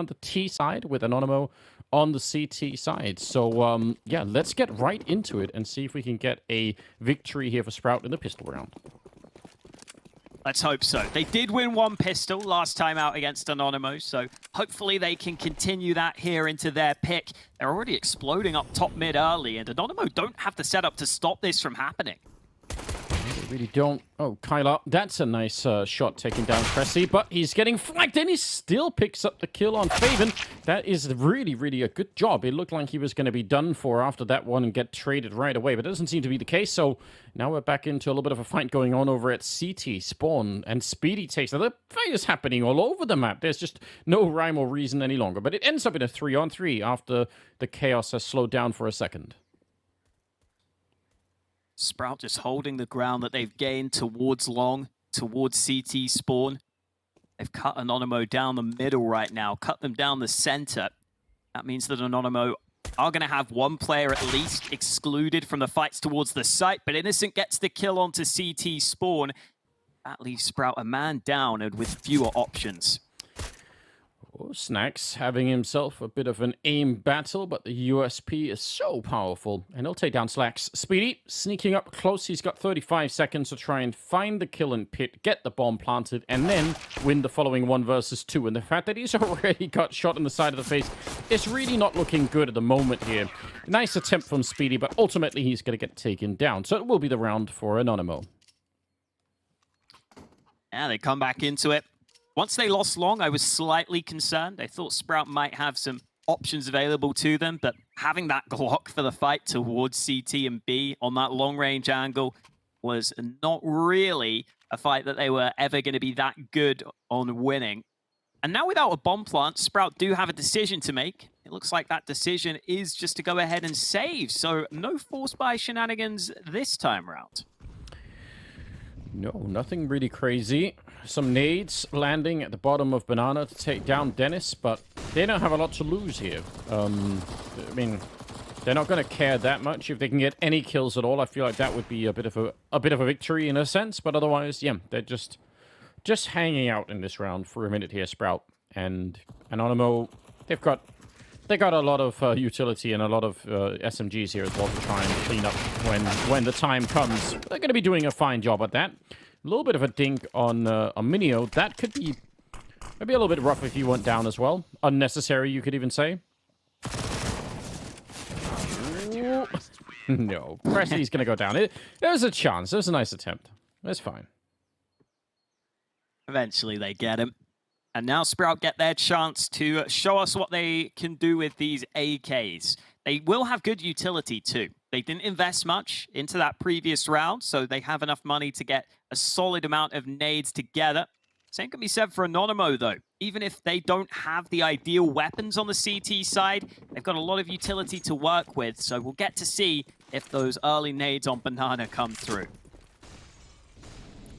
on the T side with Anonymous on the CT side. So, yeah, let's get right into it and see if we can get a victory here for Sprout in the pistol round. Let's hope so. They did win one pistol last time out against Anonymous, so hopefully they can continue that here into their pick. They're already exploding up top mid early, and Anonymous don't have the setup to stop this from happening. They really don't. Oh, Kyla, that's a nice shot taking down Cressy, but he's getting flanked and he still picks up the kill on Faven. That is really, really a good job. It looked like he was going to be done for after that one and get traded right away, but it doesn't seem to be the case. So now we're back into a little bit of a fight going on over at CT, Spawn, and Speedy takes. Now, the fight is happening all over the map. There's just no rhyme or reason any longer, but it ends up in a 3-on-3 after the chaos has slowed down for a second. Sprout just holding the ground that they've gained towards long, towards CT spawn. They've cut Anonymous down the middle right now, cut them down the center. That means that Anonymous are going to have one player at least excluded from the fights towards the site, but Innocent gets the kill onto CT spawn. That leaves Sprout a man down and with fewer options. Oh, Snacks having himself a bit of an aim battle, but the USP is so powerful. And he'll take down Slacks. Speedy, sneaking up close. He's got 35 seconds to try and find the kill in pit, get the bomb planted, and then win the following 1 versus 2. And the fact that he's already got shot in the side of the face is really not looking good at the moment here. Nice attempt from Speedy, but ultimately he's going to get taken down. So it will be the round for Anonymous. Yeah, they come back into it. Once they lost long, I was slightly concerned. I thought Sprout might have some options available to them, but having that Glock for the fight towards CT and B on that long-range angle was not really a fight that they were ever going to be that good on winning. And now without a bomb plant, Sprout do have a decision to make. It looks like that decision is just to go ahead and save, so no force buy shenanigans this time around. No, nothing really crazy. Some nades landing at the bottom of Banana to take down Dennis, but they don't have a lot to lose here. I mean, they're not going to care that much if they can get any kills at all. I feel like that would be a bit of a victory in a sense, but otherwise, yeah, they're just hanging out in this round for a minute here. Sprout and Anonymous, they got a lot of utility and a lot of SMGs here as well to try and clean up when the time comes. They're going to be doing a fine job at that. A little bit of a dink on Minio. That could be maybe a little bit rough if he went down as well. Unnecessary, you could even say. No, Cressy's going to go down. There was a chance. It was a nice attempt. That's fine. Eventually they get him. And now Sprout get their chance to show us what they can do with these AKs. They will have good utility too. They didn't invest much into that previous round, so they have enough money to get a solid amount of nades together. Same can be said for Anonymous though. Even if they don't have the ideal weapons on the CT side, they've got a lot of utility to work with, so we'll get to see if those early nades on Banana come through.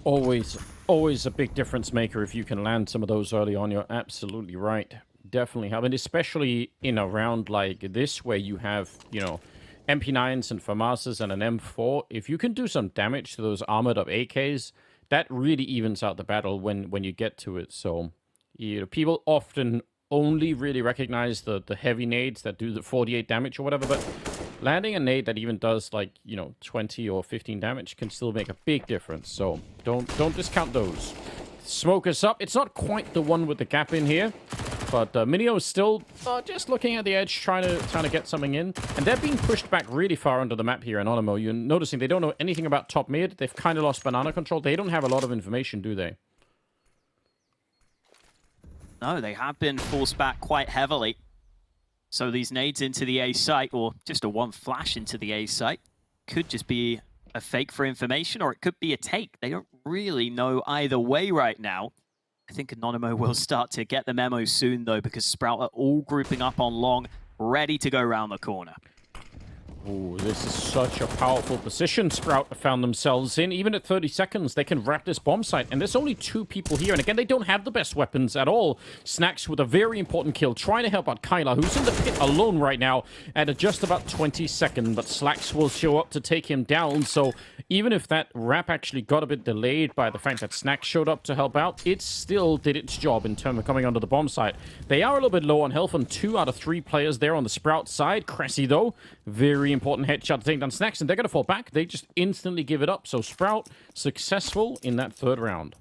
Always a big difference maker if you can land some of those early on. You're absolutely right. Definitely have. And especially in a round like this where you have, you know, MP9s and FAMASas and an M4. If you can do some damage to those armored up AKs, that really evens out the battle when you get to it. So, you know, people often only really recognize the heavy nades that do the 48 damage or whatever, but landing a nade that even does, like, you know, 20 or 15 damage can still make a big difference. So don't discount those. Smoke us up. It's not quite the one with the gap in here, but Minio is still just looking at the edge, trying to get something in. And they're being pushed back really far under the map here in Anonymous. You're noticing they don't know anything about top mid. They've kind of lost Banana control. They don't have a lot of information, do they? No, they have been forced back quite heavily. So these nades into the A site, or just a one flash into the A site, could just be a fake for information, or it could be a take. They don't really know either way right now. I think Anonymous will start to get the memo soon, though, because Sprout are all grouping up on long, ready to go around the corner. Ooh, this is such a powerful position Sprout found themselves in. Even at 30 seconds, they can wrap this bomb site. And there's only 2 people here. And again, they don't have the best weapons at all. Snacks with a very important kill, trying to help out Kyla, who's in the pit alone right now at just about 20 seconds. But Slacks will show up to take him down. So even if that wrap actually got a bit delayed by the fact that Snacks showed up to help out, it still did its job in terms of coming onto the bomb site. They are a little bit low on health on 2 out of 3 players there on the Sprout side. Cressy, though, very important headshot to take down Snacks, and they're going to fall back. They just instantly give it up. So Sprout successful in that 3rd round.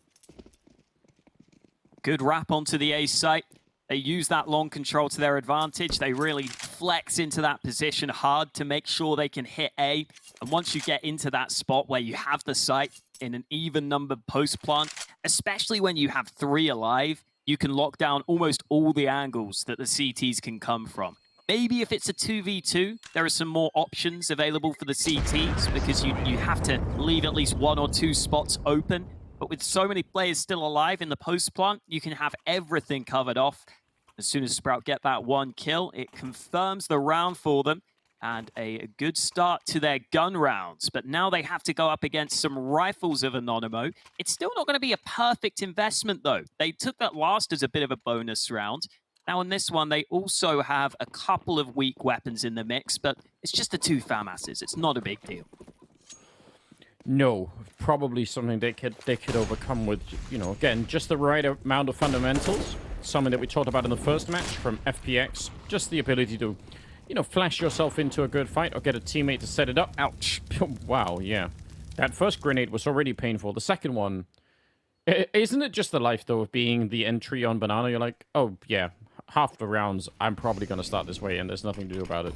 Good wrap onto the A site. They use that long control to their advantage. They really flex into that position hard to make sure they can hit A. And once you get into that spot where you have the site in an even numbered post plant, especially when you have 3 alive, you can lock down almost all the angles that the CTs can come from. Maybe if it's a 2v2, there are some more options available for the CTs because you have to leave at least 1 or 2 spots open. But with so many players still alive in the post plant, you can have everything covered off. As soon as Sprout get that 1 kill, it confirms the round for them and a good start to their gun rounds. But now they have to go up against some rifles of Anonymo. It's still not going to be a perfect investment, though. They took that last as a bit of a bonus round. Now, on this one, they also have a couple of weak weapons in the mix, but it's just the 2 FAMASs. It's not a big deal. No, probably something they could overcome with, you know, again, just the right amount of fundamentals. Something that we talked about in the first match from FPX. Just the ability to, you know, flash yourself into a good fight or get a teammate to set it up. Ouch. Wow, yeah. That first grenade was already painful. The second one, isn't it just the life, though, of being the entry on Banana? You're like, oh, yeah, half the rounds, I'm probably going to start this way, and there's nothing to do about it.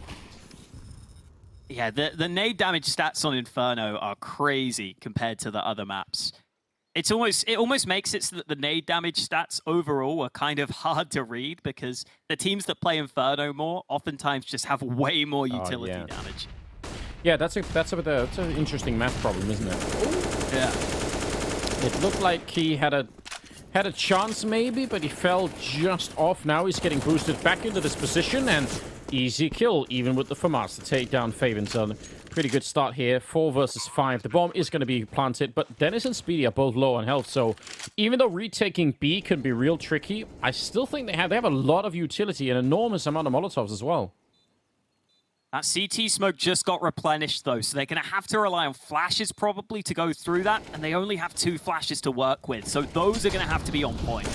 Yeah, the nade damage stats on Inferno are crazy compared to the other maps. It almost makes it so that the nade damage stats overall are kind of hard to read because the teams that play Inferno more oftentimes just have way more utility damage. Yeah, that's an interesting math problem, isn't it? Yeah. It looked like he had a chance maybe, but he fell just off. Now he's getting boosted back into this position, and easy kill, even with the FAMAS to take down Faven. So pretty good start here. 4 versus 5. The bomb is going to be planted, but Dennis and Speedy are both low on health. So even though retaking B can be real tricky, I still think they have a lot of utility, an enormous amount of Molotovs as well. That CT smoke just got replenished, though, so they're going to have to rely on flashes probably to go through that, and they only have 2 flashes to work with, so those are going to have to be on point.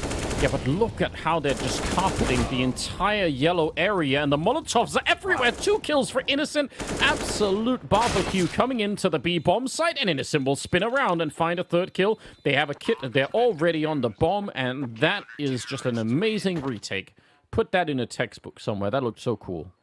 Yeah, but look at how they're just carpeting the entire yellow area, and the Molotovs are everywhere. 2 kills for Innocent. Absolute barbecue coming into the B bomb site, and Innocent will spin around and find a 3rd kill. They have a kit, they're already on the bomb, and that is just an amazing retake. Put that in a textbook somewhere. That looked so cool.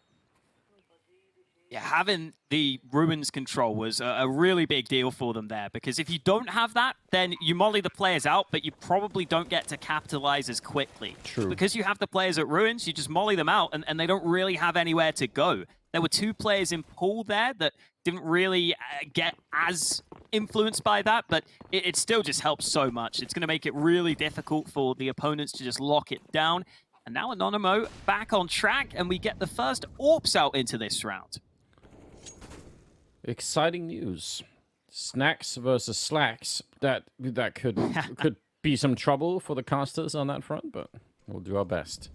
Yeah, having the Ruins control was a really big deal for them there, because if you don't have that, then you molly the players out, but you probably don't get to capitalize as quickly. True. Because you have the players at Ruins, you just molly them out, and they don't really have anywhere to go. There were 2 players in pool there that didn't really get as influenced by that, but it still just helps so much. It's going to make it really difficult for the opponents to just lock it down. And now Anonymo back on track, and we get the first AWPs out into this round. Exciting news. Snacks versus Slacks. That could be some trouble for the casters on that front, but we'll do our best.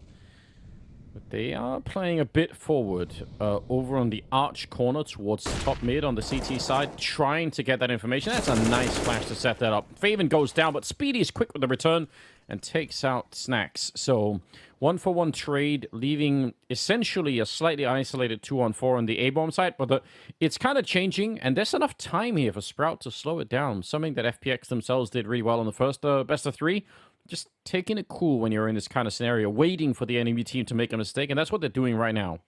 But they are playing a bit forward over on the arch corner towards top mid on the CT side, trying to get that information. That's a nice flash to set that up. Faven goes down, but Speedy is quick with the return and takes out Snacks. So 1-for-1 trade, leaving essentially a slightly isolated 2-on-4 on the A-bomb side, but it's kind of changing, and there's enough time here for Sprout to slow it down. Something that FPX themselves did really well in the first best of 3. Just taking it cool when you're in this kind of scenario, waiting for the enemy team to make a mistake, and that's what they're doing right now.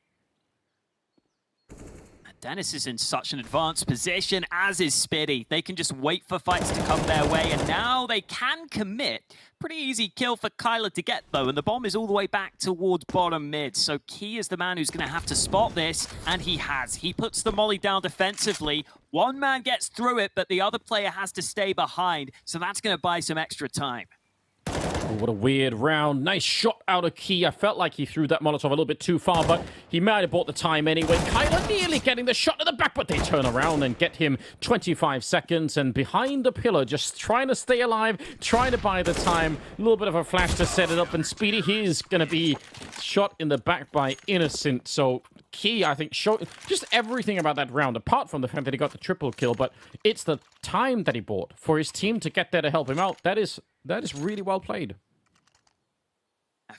Dennis is in such an advanced position, as is Spiddy. They can just wait for fights to come their way, and now they can commit. Pretty easy kill for Kyla to get, though, and the bomb is all the way back towards bottom mid. So Key is the man who's going to have to spot this, and he has. He puts the molly down defensively. One man gets through it, but the other player has to stay behind, so that's going to buy some extra time. What a weird round. Nice shot out of Key. I felt like he threw that Molotov a little bit too far, but he might have bought the time anyway. Kyler nearly getting the shot to the back, but they turn around and get him 25 seconds. And behind the pillar, just trying to stay alive, trying to buy the time. A little bit of a flash to set it up. And Speedy, he's going to be shot in the back by Innocent. So Key, I think, showed just everything about that round, apart from the fact that he got the triple kill. But it's the time that he bought for his team to get there to help him out. That is really well played.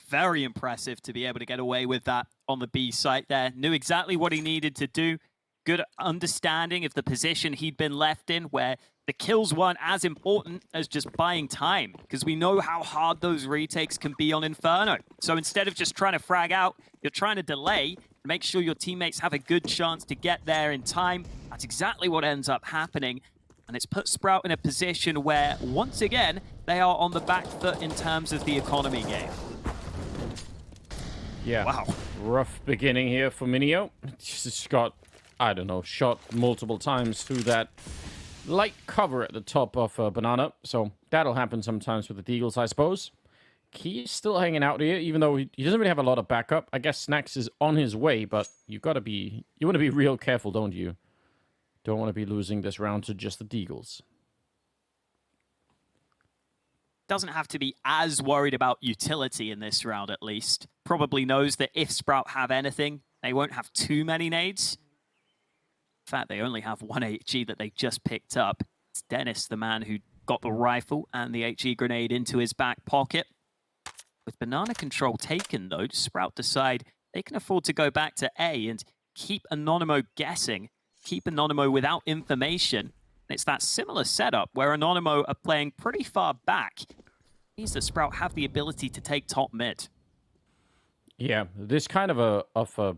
Very impressive to be able to get away with that on the B site there. Knew exactly what he needed to do. Good understanding of the position he'd been left in, where the kills weren't as important as just buying time, because we know how hard those retakes can be on Inferno. So instead of just trying to frag out, you're trying to delay, make sure your teammates have a good chance to get there in time. That's exactly what ends up happening. And it's put Sprout in a position where, once again, they are on the back foot in terms of the economy game. Yeah. Wow. Rough beginning here for Minio. Just got, I don't know, shot multiple times through that light cover at the top of Banana. So that'll happen sometimes with the Deagles, I suppose. Key's still hanging out here, even though he doesn't really have a lot of backup. I guess Snacks is on his way, but you want to be real careful, don't you? Don't want to be losing this round to just the Deagles. Doesn't have to be as worried about utility in this round, at least. Probably knows that if Sprout have anything, they won't have too many nades. In fact, they only have one HE that they just picked up. It's Dennis, the man who got the rifle and the HE grenade into his back pocket. With banana control taken, though, Sprout decide they can afford to go back to A and keep Anonymo guessing, keep Anonymo without information. It's that similar setup where Anonymo are playing pretty far back. Means that Sprout have the ability to take top mid. Yeah, this kind of a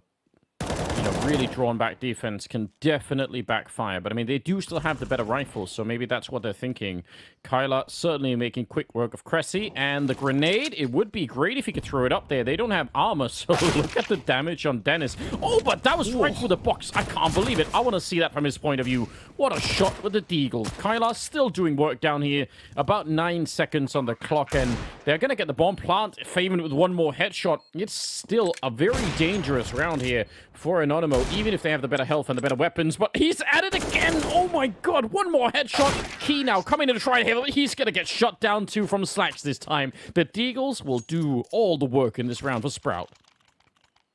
really drawn back defense can definitely backfire. But I mean, they do still have the better rifles, so maybe that's what they're thinking. Kyla certainly making quick work of Cressy, and the grenade, it would be great if he could throw it up there. They don't have armor, so look at the damage on Dennis. Oh, but that was right through the box. I can't believe it. I want to see that from his point of view. What a shot with the Deagle. Kyla still doing work down here. About 9 seconds on the clock, and they're going to get the bomb plant. Faven with one more headshot. It's still a very dangerous round here for Anonymo, even if they have the better health and the better weapons. But he's at it again. Oh my god, one more headshot. Key now coming in to try and hit him. He's going to get shot down too from Slacks this time. The Deagles will do all the work in this round for Sprout.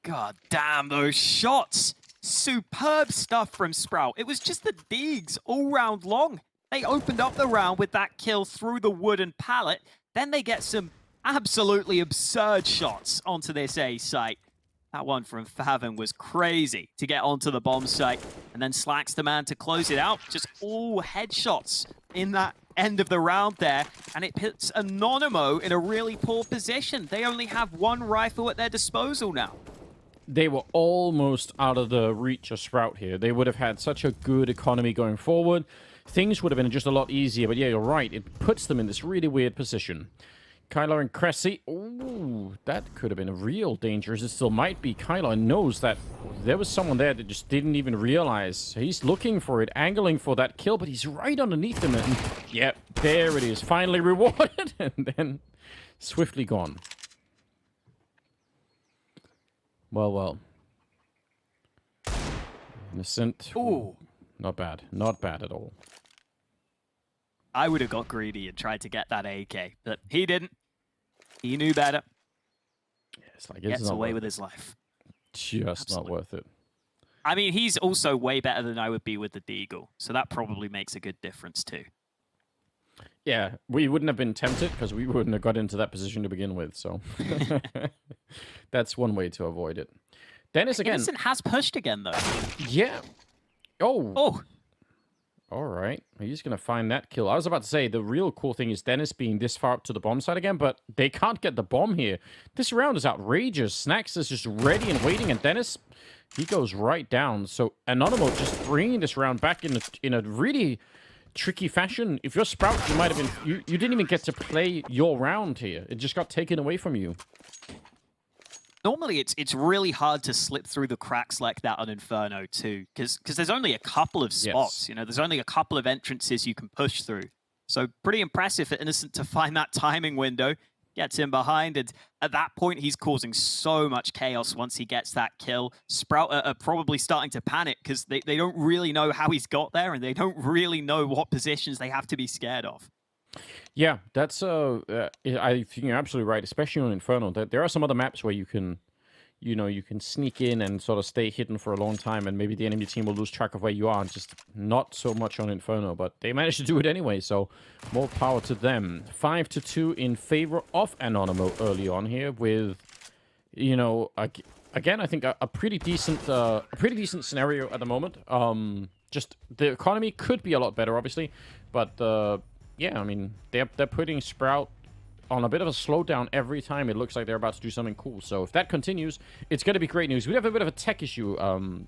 God damn, those shots. Superb stuff from Sprout. It was just the Deags all round long. They opened up the round with that kill through the wooden pallet. Then they get some absolutely absurd shots onto this A site. That one from Fathom was crazy to get onto the bomb site. And then Slacks the man to close it out. Just all headshots in that end of the round there. And it puts Anonymo in a really poor position. They only have one rifle at their disposal now. They were almost out of the reach of Sprout here. They would have had such a good economy going forward. Things would have been just a lot easier. But yeah, you're right. It puts them in this really weird position. Kyler and Cressy. Ooh, that could have been a real danger, as it still might be. Kyler knows that there was someone there that just didn't even realize. He's looking for it, angling for that kill, but he's right underneath him. And yeah, there it is. Finally rewarded, and then swiftly gone. Well. Innocent. Ooh. Not bad. Not bad at all. I would have got greedy and tried to get that AK, but he didn't. He knew better. Yeah, it's like, Gets away with his life. Just Absolutely. not worth it. I mean, he's also way better than I would be with the Deagle, so that probably makes a good difference too. Yeah, we wouldn't have been tempted because we wouldn't have got into that position to begin with, so that's one way to avoid it. Dennis again. Innocent has pushed again, though. Yeah. Oh. All right. He's going to find that kill. I was about to say, the real cool thing is Dennis being this far up to the bomb site again, but they can't get the bomb here. This round is outrageous. Snacks is just ready and waiting, and Dennis, he goes right down. So Anonymo just bringing this round back in a really tricky fashion. If you're Sprout, you might have been... You didn't even get to play your round here. It just got taken away from you. Normally, it's really hard to slip through the cracks like that on Inferno too, because there's only a couple of spots. Yes. You know, there's only a couple of entrances you can push through. So pretty impressive for Innocent to find that timing window. gets in behind, and at that point, he's causing so much chaos once he gets that kill. Sprout are probably starting to panic because they don't really know how he's got there, and they don't really know what positions they have to be scared of. Yeah, that's I think you're absolutely right, especially on Inferno. There are some other maps where you can, you can sneak in and sort of stay hidden for a long time, and maybe the enemy team will lose track of where you are. Just not so much on Inferno, but they managed to do it anyway. So more power to them. 5-2 in favor of Anonymous early on here, with, again, I think a pretty decent scenario at the moment. Just the economy could be a lot better, obviously, but yeah, I mean, they're putting Sprout on a bit of a slowdown every time it looks like they're about to do something cool. So if that continues, it's going to be great news. We have a bit of a tech issue,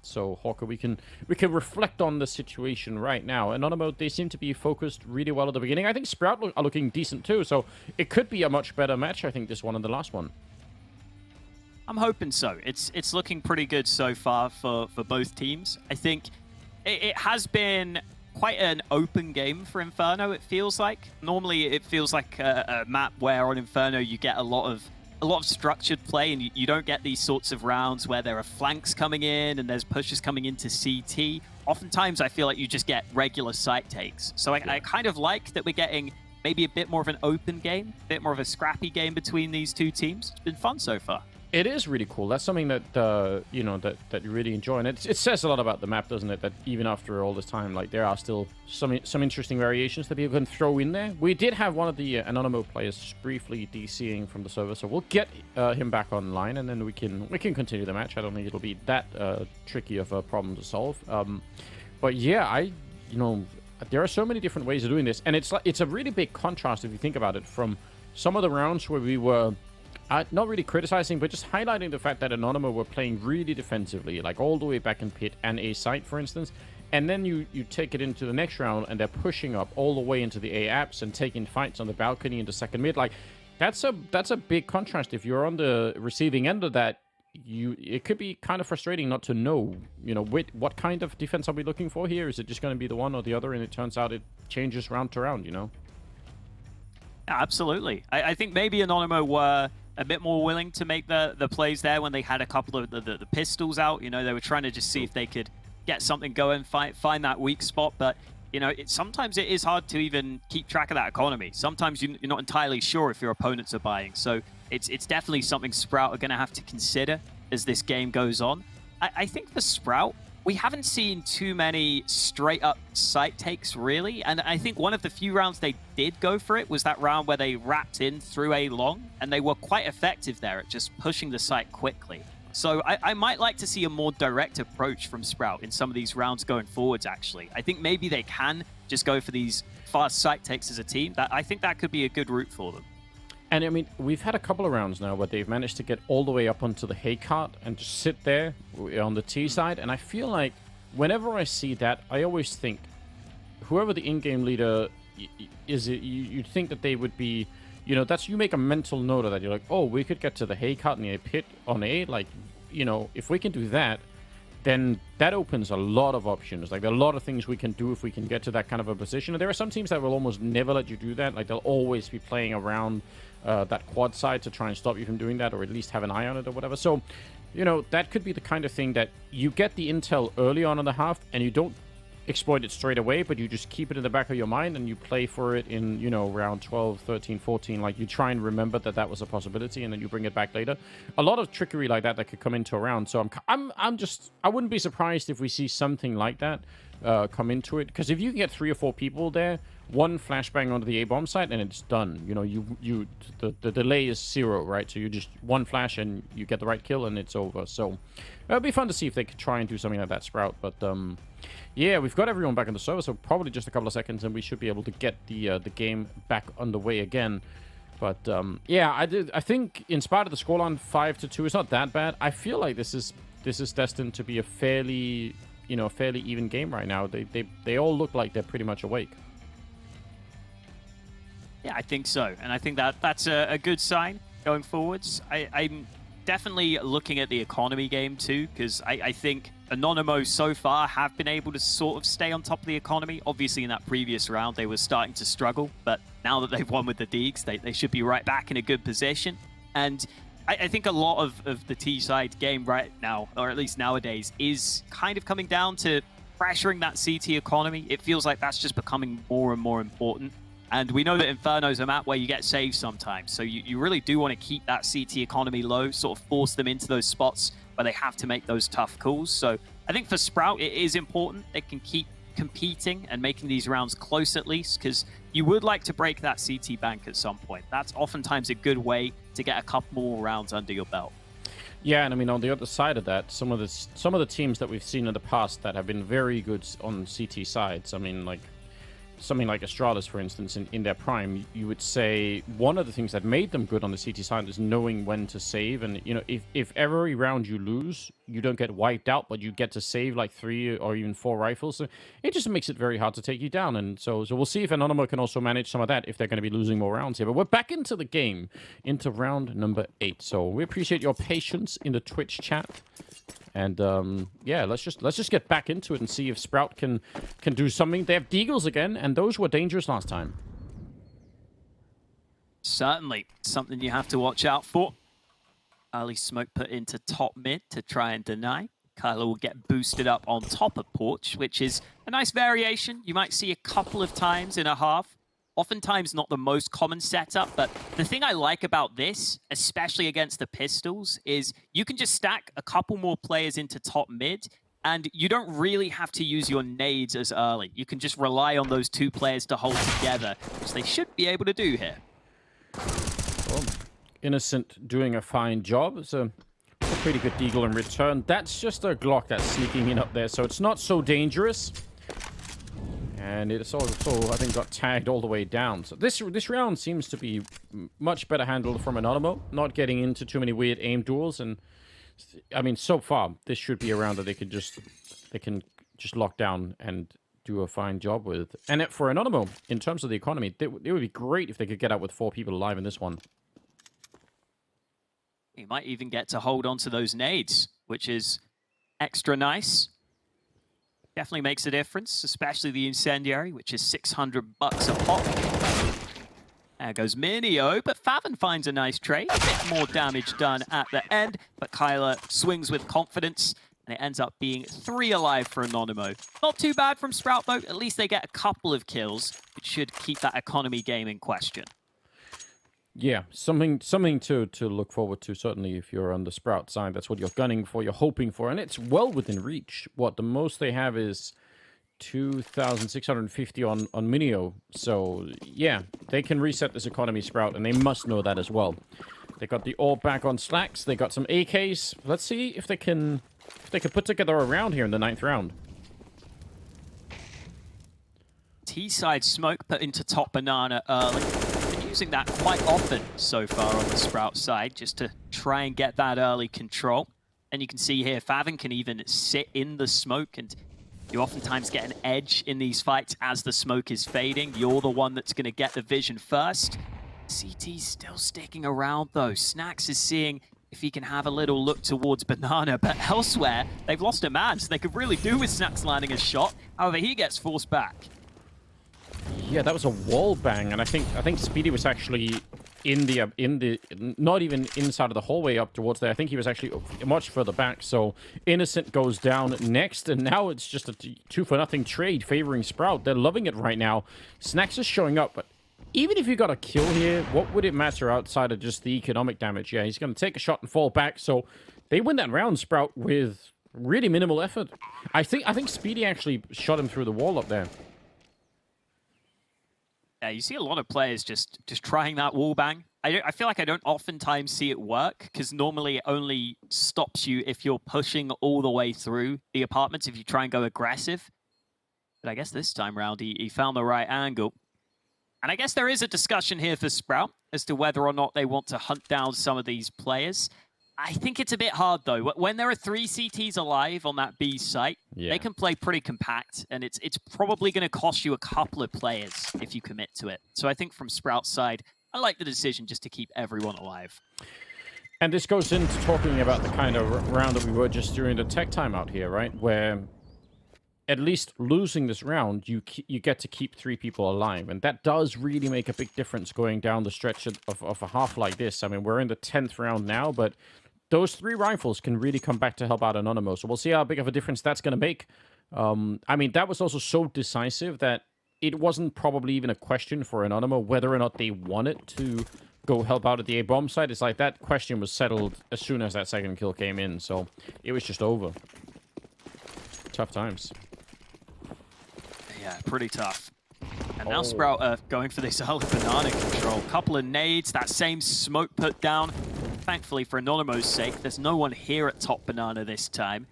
so Hawker, we can reflect on the situation right now. Anonymous, they seem to be focused really well at the beginning. I think Sprout are looking decent too, so it could be a much better match, I think, this one and the last one. I'm hoping so. It's looking pretty good so far for both teams. I think it has been quite an open game for Inferno, it feels like. Normally, it feels like a map where on Inferno you get a lot of structured play, and you don't get these sorts of rounds where there are flanks coming in and there's pushes coming into CT. Oftentimes, I feel like you just get regular site takes. So I kind of like that we're getting maybe a bit more of an open game, a bit more of a scrappy game between these two teams. It's been fun so far. It is really cool. That's something that that you really enjoy, and it says a lot about the map, doesn't it? That even after all this time, like, there are still some interesting variations that people can throw in there. We did have one of the Anonymous players briefly DCing from the server, so we'll get him back online, and then we can continue the match. I don't think it'll be that tricky of a problem to solve. But yeah, there are so many different ways of doing this, and it's a really big contrast if you think about it from some of the rounds where we were. Not really criticizing, but just highlighting the fact that Anonymous were playing really defensively, like all the way back in pit and A site, for instance. And then you take it into the next round, and they're pushing up all the way into the A apps and taking fights on the balcony into second mid. Like, that's a big contrast. If you're on the receiving end of that, it could be kind of frustrating not to know, what kind of defense are we looking for here? Is it just going to be the one or the other? And it turns out it changes round to round, Yeah, absolutely. I think maybe Anonymous were a bit more willing to make the plays there when they had a couple of the pistols out. They were trying to just see if they could get something going, find that weak spot. But, sometimes it is hard to even keep track of that economy. Sometimes you're not entirely sure if your opponents are buying. So it's definitely something Sprout are going to have to consider as this game goes on. I think for Sprout, we haven't seen too many straight-up site takes, really. And I think one of the few rounds they did go for it was that round where they wrapped in through A long, and they were quite effective there at just pushing the site quickly. So I might like to see a more direct approach from Sprout in some of these rounds going forwards, actually. I think maybe they can just go for these fast site takes as a team. I think that could be a good route for them. And I mean, we've had a couple of rounds now where they've managed to get all the way up onto the hay cart and just sit there on the T side. And I feel like whenever I see that, I always think whoever the in-game leader is, you'd think that they would be, you make a mental note of that. You're like, oh, we could get to the hay cart and the pit on A. Like, if we can do that, then that opens a lot of options. Like, there are a lot of things we can do if we can get to that kind of a position. And there are some teams that will almost never let you do that. Like, they'll always be playing around that quad side to try and stop you from doing that, or at least have an eye on it or whatever. So, that could be the kind of thing that you get the intel early on in the half, and you don't exploit it straight away, but you just keep it in the back of your mind, and you play for it in, round 12, 13, 14. Like, you try and remember that was a possibility, and then you bring it back later. A lot of trickery like that could come into a round. So I wouldn't be surprised if we see something like that come into it, because if you can get 3 or 4 people there, one flashbang onto the A bomb site and it's done. The delay is 0, right? So you just one flash and you get the right kill and it's over. So it'll be fun to see if they could try and do something like that, Sprout. But yeah, we've got everyone back on the server, so probably just a couple of seconds and we should be able to get the game back underway again. But yeah, I think in spite of the scoreline 5-2, it's not that bad. I feel like this is destined to be a fairly even game right now. They all look like they're pretty much awake. Yeah, I think so. And I think that's a good sign going forwards. I'm definitely looking at the economy game too, because I think Anonymous so far have been able to sort of stay on top of the economy. Obviously, in that previous round, they were starting to struggle, but now that they've won with the Deegs, they should be right back in a good position. And I think a lot of the T-side game right now, or at least nowadays, is kind of coming down to pressuring that CT economy. It feels like that's just becoming more and more important. And we know that Inferno's a map where you get saved sometimes. So you really do want to keep that CT economy low, sort of force them into those spots where they have to make those tough calls. So I think for Sprout, it is important they can keep competing and making these rounds close at least, because you would like to break that CT bank at some point. That's oftentimes a good way to get a couple more rounds under your belt. Yeah, and I mean, on the other side of that, some of the teams that we've seen in the past that have been very good on CT sides, I mean, like something like Astralis, for instance, in their prime, you would say one of the things that made them good on the CT side is knowing when to save. And, you know, if every round you lose, you don't get wiped out, but you get to save like 3 or even 4 rifles. So it just makes it very hard to take you down. And so we'll see if Anonymous can also manage some of that if they're going to be losing more rounds here. But we're back into the game, into round number 8. So we appreciate your patience in the Twitch chat. And yeah, let's just get back into it and see if Sprout can do something. They have Deagles again, and those were dangerous last time. Certainly something you have to watch out for. Early smoke put into top mid to try and deny. Kyler will get boosted up on top of Porch, which is a nice variation. You might see a couple of times in a half. Oftentimes not the most common setup, but the thing I like about this, especially against the pistols, is you can just stack a couple more players into top mid, and you don't really have to use your nades as early. You can just rely on those 2 players to hold together, which they should be able to do here. Well, Innocent doing a fine job. It's a pretty good deagle in return. That's just a Glock that's sneaking in up there, so it's not so dangerous. And it's also, I think, got tagged all the way down. So this round seems to be much better handled from Anonymous, not getting into too many weird aim duels. And I mean, so far, this should be a round that they can just lock down and do a fine job with. And for Anonymous, in terms of the economy, it would be great if they could get out with 4 people alive in this one. You might even get to hold on to those nades, which is extra nice. Definitely makes a difference, especially the Incendiary, which is $600 a pop. There goes Minio, but Favin finds a nice trade. A bit more damage done at the end, but Kyler swings with confidence, and it ends up being 3 alive for Anonymous. Not too bad from Sprout, though. At least they get a couple of kills, which should keep that economy game in question. Yeah, something to look forward to, certainly, if you're on the Sprout side. That's what you're gunning for, you're hoping for, and it's well within reach. What, the most they have is 2,650 on Minio. So, yeah, they can reset this economy, Sprout, and they must know that as well. They got the orb back on Slacks, they got some AKs. Let's see if they can put together a round here in the 9th round. T-side smoke put into top banana early. Using that quite often so far on the Sprout side, just to try and get that early control. And you can see here, Favin can even sit in the smoke, and you oftentimes get an edge in these fights as the smoke is fading. You're the one that's going to get the vision first. CT's still sticking around, though. Snacks is seeing if he can have a little look towards Banana, but elsewhere, they've lost a man, so they could really do with Snacks landing a shot. However, he gets forced back. Yeah, that was a wall bang, and I think Speedy was actually in the not even inside of the hallway up towards there. I think he was actually much further back. So Innocent goes down next, and now it's just a 2-for-0 trade favoring Sprout. They're loving it right now. Snacks is showing up, but even if you got a kill here, what would it matter outside of just the economic damage? Yeah, he's going to take a shot and fall back. So they win that round, Sprout, with really minimal effort. I think Speedy actually shot him through the wall up there. Yeah, you see a lot of players just trying that wall bang. I feel like I don't oftentimes see it work, because normally it only stops you if you're pushing all the way through the apartments, if you try and go aggressive. But I guess this time around, he found the right angle. And I guess there is a discussion here for Sprout as to whether or not they want to hunt down some of these players. I think it's a bit hard, though. When there are 3 CTs alive on that B site, they can play pretty compact, and it's probably going to cost you a couple of players if you commit to it. So I think from Sprout's side, I like the decision just to keep everyone alive. And this goes into talking about the kind of round that we were just during the tech timeout here, right? Where at least losing this round, you get to keep 3 people alive, and that does really make a big difference going down the stretch of a half like this. I mean, we're in the 10th round now, but those 3 rifles can really come back to help out Anonymous. So we'll see how big of a difference that's going to make. I mean, that was also so decisive that it wasn't probably even a question for Anonymous whether or not they wanted to go help out at the A-bomb site. It's like that question was settled as soon as that second kill came in, so it was just over. Tough times. Yeah, pretty tough. And now Sprout are going for this early banana control. Couple of nades, that same smoke put down. Thankfully, for Anonymous' sake, there's no one here at top banana this time.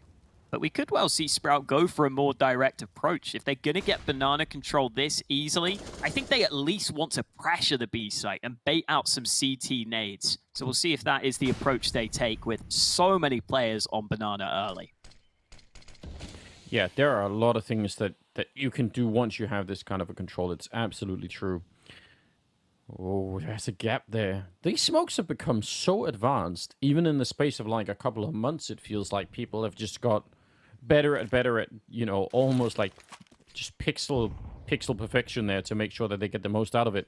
But we could well see Sprout go for a more direct approach. If they're going to get banana control this easily, I think they at least want to pressure the B site and bait out some CT nades. So we'll see if that is the approach they take with so many players on banana early. Yeah, there are a lot of things that you can do once you have this kind of a control. It's absolutely true. Oh, there's a gap there. These smokes have become so advanced. Even in the space of like a couple of months, it feels like people have just got better at, you know, almost like just pixel perfection there to make sure that they get the most out of it.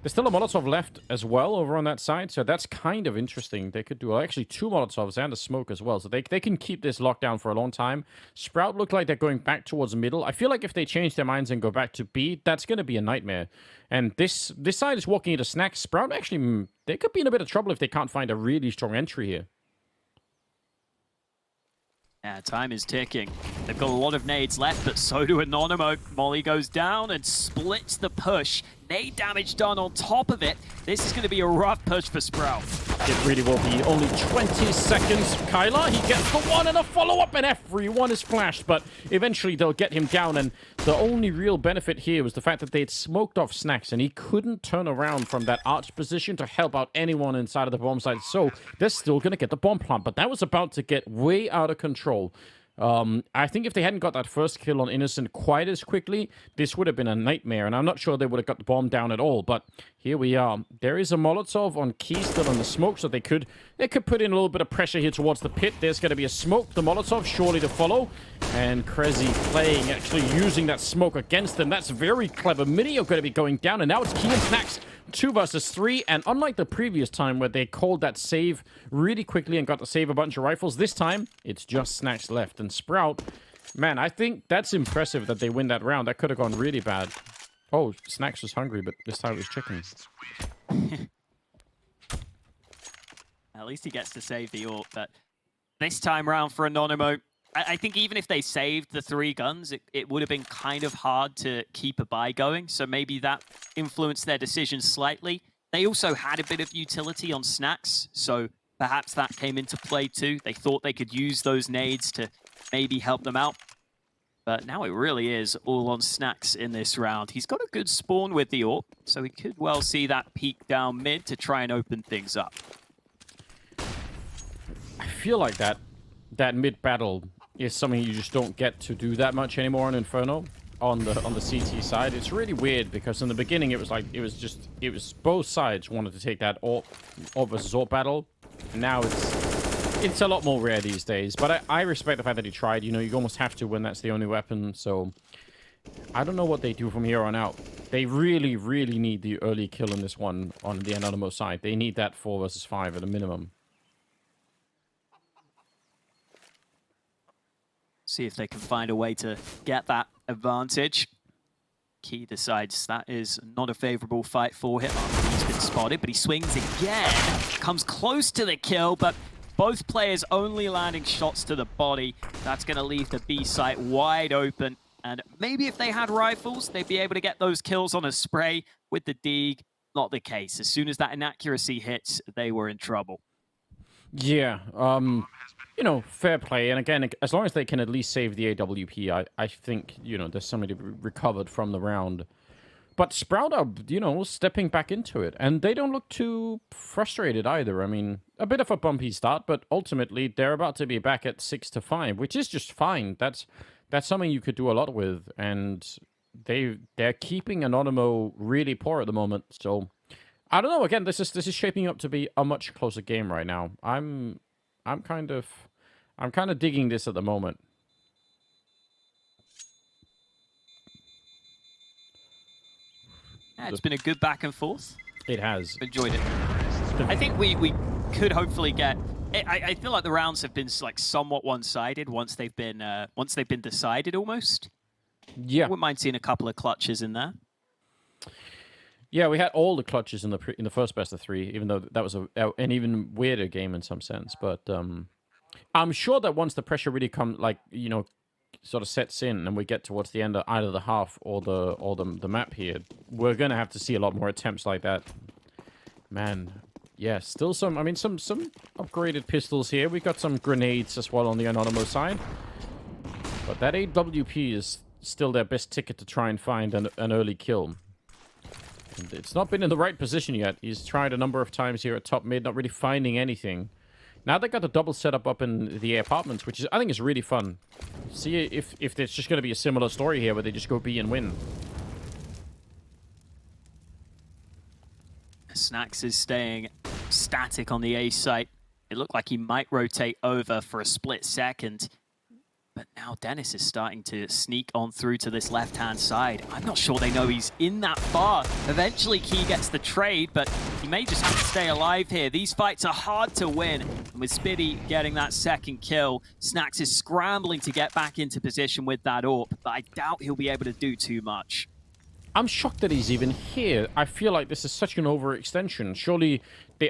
There's still a Molotov left as well over on that side, so that's kind of interesting. They could do actually 2 Molotovs and a smoke as well, so they can keep this locked down for a long time. Sprout look like they're going back towards middle. I feel like if they change their minds and go back to B, that's going to be a nightmare. And this side is walking into snacks. Sprout actually, they could be in a bit of trouble if they can't find a really strong entry here. Yeah, time is ticking. They've got a lot of nades left, but so do Anonymous. Molly goes down and splits the push. Nade damage done on top of it. This is going to be a rough push for Sprout. It really will be. Only 20 seconds. Kyla, he gets the one and a follow-up, and everyone is flashed, but eventually they'll get him down, and the only real benefit here was the fact that they'd smoked off Snacks, and he couldn't turn around from that arch position to help out anyone inside of the bomb site, so they're still going to get the bomb plant, but that was about to get way out of control. I think if they hadn't got that first kill on Innocent quite as quickly, this would have been a nightmare, and I'm not sure they would have got the bomb down at all, but here we are. There is a Molotov on Key still in the smoke, so they could put in a little bit of pressure here towards the pit. There's going to be a smoke, the Molotov surely to follow, and Krezi playing, actually using that smoke against them. That's very clever. Mini are going to be going down, and now it's Key and Snacks. 2 versus 3, and unlike the previous time where they called that save really quickly and got to save a bunch of rifles, this time it's just Snacks left. And Sprout, man, I think that's impressive that they win that round. That could have gone really bad. Oh, Snacks was hungry, but this time it was chicken. At least he gets to save the AWP, but this time round for Anonymous, I think even if they saved the 3 guns, it would have been kind of hard to keep a buy going, so maybe that influenced their decision slightly. They also had a bit of utility on Snacks, so perhaps that came into play too. They thought they could use those nades to maybe help them out. But now it really is all on Snacks in this round. He's got a good spawn with the AWP, so we could well see that peek down mid to try and open things up. I feel like that mid battle is something you just don't get to do that much anymore in Inferno on the CT side. It's really weird because in the beginning it was both sides wanted to take that AWP versus AWP battle. And now it's a lot more rare these days. But I respect the fact that he tried. You know, you almost have to when that's the only weapon. So I don't know what they do from here on out. They really, really need the early kill in this one on the Anonymous side. They need that 4 versus 5 at a minimum. See if they can find a way to get that advantage. Key decides that is not a favorable fight for him. He's been spotted, but he swings again. Comes close to the kill, but both players only landing shots to the body. That's going to leave the B site wide open. And maybe if they had rifles, they'd be able to get those kills on a spray. With the Deeg, not the case. As soon as that inaccuracy hits, they were in trouble. Yeah, you know, fair play. And again, as long as they can at least save the AWP, I think, you know, there's something to be recovered from the round. But Sprout are, you know, stepping back into it. And they don't look too frustrated either. I mean, a bit of a bumpy start, but ultimately they're about to be back at 6-5, which is just fine. That's something you could do a lot with. And they're keeping Anonymo really poor at the moment, so I don't know. Again, this is shaping up to be a much closer game right now. I'm kind of digging this at the moment. Yeah, it's been a good back and forth. It has. Enjoyed it. I think we could hopefully get. I feel like the rounds have been like somewhat one-sided once they've been decided almost. Yeah. I wouldn't mind seeing a couple of clutches in there. Yeah, we had all the clutches in the first best of 3, even though that was an even weirder game in some sense. But I'm sure that once the pressure really sort of sets in, and we get towards the end of either the half or the map here, we're gonna have to see a lot more attempts like that. Man, yeah, still some. I mean, some upgraded pistols here. We got some grenades as well on the Anonymous side, but that AWP is still their best ticket to try and find an early kill. And it's not been in the right position yet. He's tried a number of times here at top mid, not really finding anything. Now they got the double setup up in the apartments, which I think is really fun. See if there's just going to be a similar story here where they just go B and win. Snacks is staying static on the A site. It looked like he might rotate over for a split second. But now Dennis is starting to sneak on through to this left-hand side. I'm not sure they know he's in that far. Eventually, Key gets the trade, but he may just have to stay alive here. These fights are hard to win. And with Spiddy getting that second kill, Snacks is scrambling to get back into position with that AWP, but I doubt he'll be able to do too much. I'm shocked that he's even here. I feel like this is such an overextension. Surely,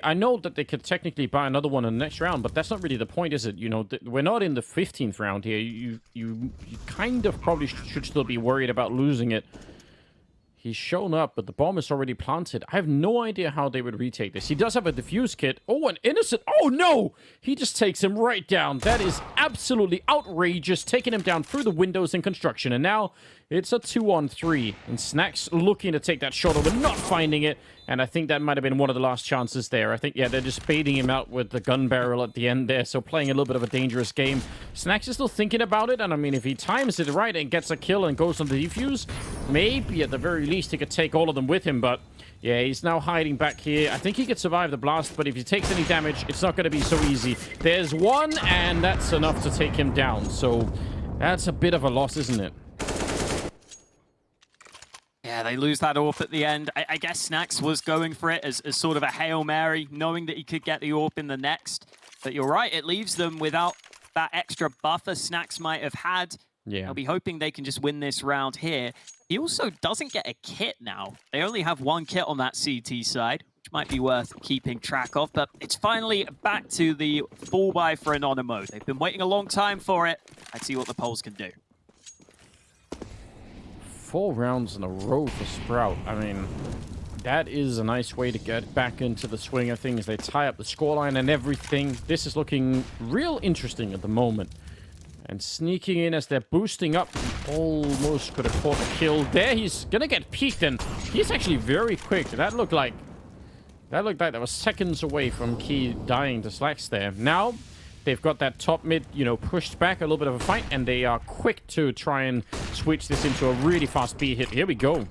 I know that they could technically buy another one in the next round, but that's not really the point, is it? You know, we're not in the 15th round here. You kind of probably should still be worried about losing it. He's shown up, but the bomb is already planted. I have no idea how they would retake this. He does have a defuse kit. Oh, an innocent. Oh, no! He just takes him right down. That is absolutely outrageous. Taking him down through the windows in construction. And now it's a 2-on-3. And Snacks looking to take that shot over, not finding it. And I think that might have been one of the last chances there. I think, yeah, they're just baiting him out with the gun barrel at the end there. So playing a little bit of a dangerous game. Snacks is still thinking about it. And I mean, if he times it right and gets a kill and goes on the defuse, maybe at the very least he could take all of them with him. But yeah, he's now hiding back here. I think he could survive the blast, but if he takes any damage, it's not going to be so easy. There's one, and that's enough to take him down. So that's a bit of a loss, isn't it? Yeah, they lose that AWP at the end. I guess Snacks was going for it as sort of a Hail Mary, knowing that he could get the AWP in the next. But you're right, it leaves them without that extra buffer Snacks might have had. Yeah. They'll be hoping they can just win this round here. He also doesn't get a kit now. They only have one kit on that CT side, which might be worth keeping track of. But it's finally back to the full buy for Anonymo. They've been waiting a long time for it. Let's see what the Poles can do. 4 rounds in a row for Sprout. I mean, that is a nice way to get back into the swing of things. They tie up the scoreline and everything. This is looking real interesting at the moment. And sneaking in as they're boosting up, almost could have caught a kill there. He's gonna get peeked, and he's actually very quick. That looked like that was seconds away from Key dying to Slacks there. Now they've got that top mid, you know, pushed back, a little bit of a fight, and they are quick to try and switch this into a really fast B hit. Here we go.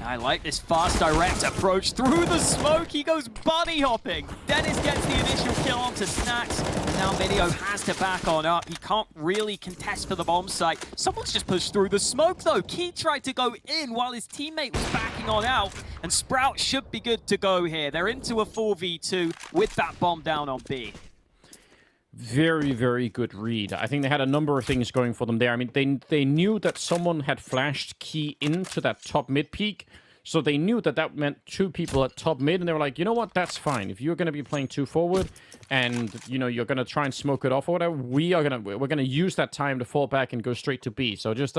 I like this fast, direct approach through the smoke. He goes bunny hopping. Dennis gets the initial kill onto Snacks. Now Video has to back on up. He can't really contest for the bomb site. Someone's just pushed through the smoke, though. Key tried to go in while his teammate was backing on out. And Sprout should be good to go here. They're into a 4v2 with that bomb down on B. Very, very good read. I think they had a number of things going for them there. I mean, they knew that someone had flashed Key into that top mid peak, so they knew that that meant 2 people at top mid, and they were like, you know what, that's fine. If you're going to be playing 2 forward, and you know you're going to try and smoke it off or whatever, we're going to use that time to fall back and go straight to B. So just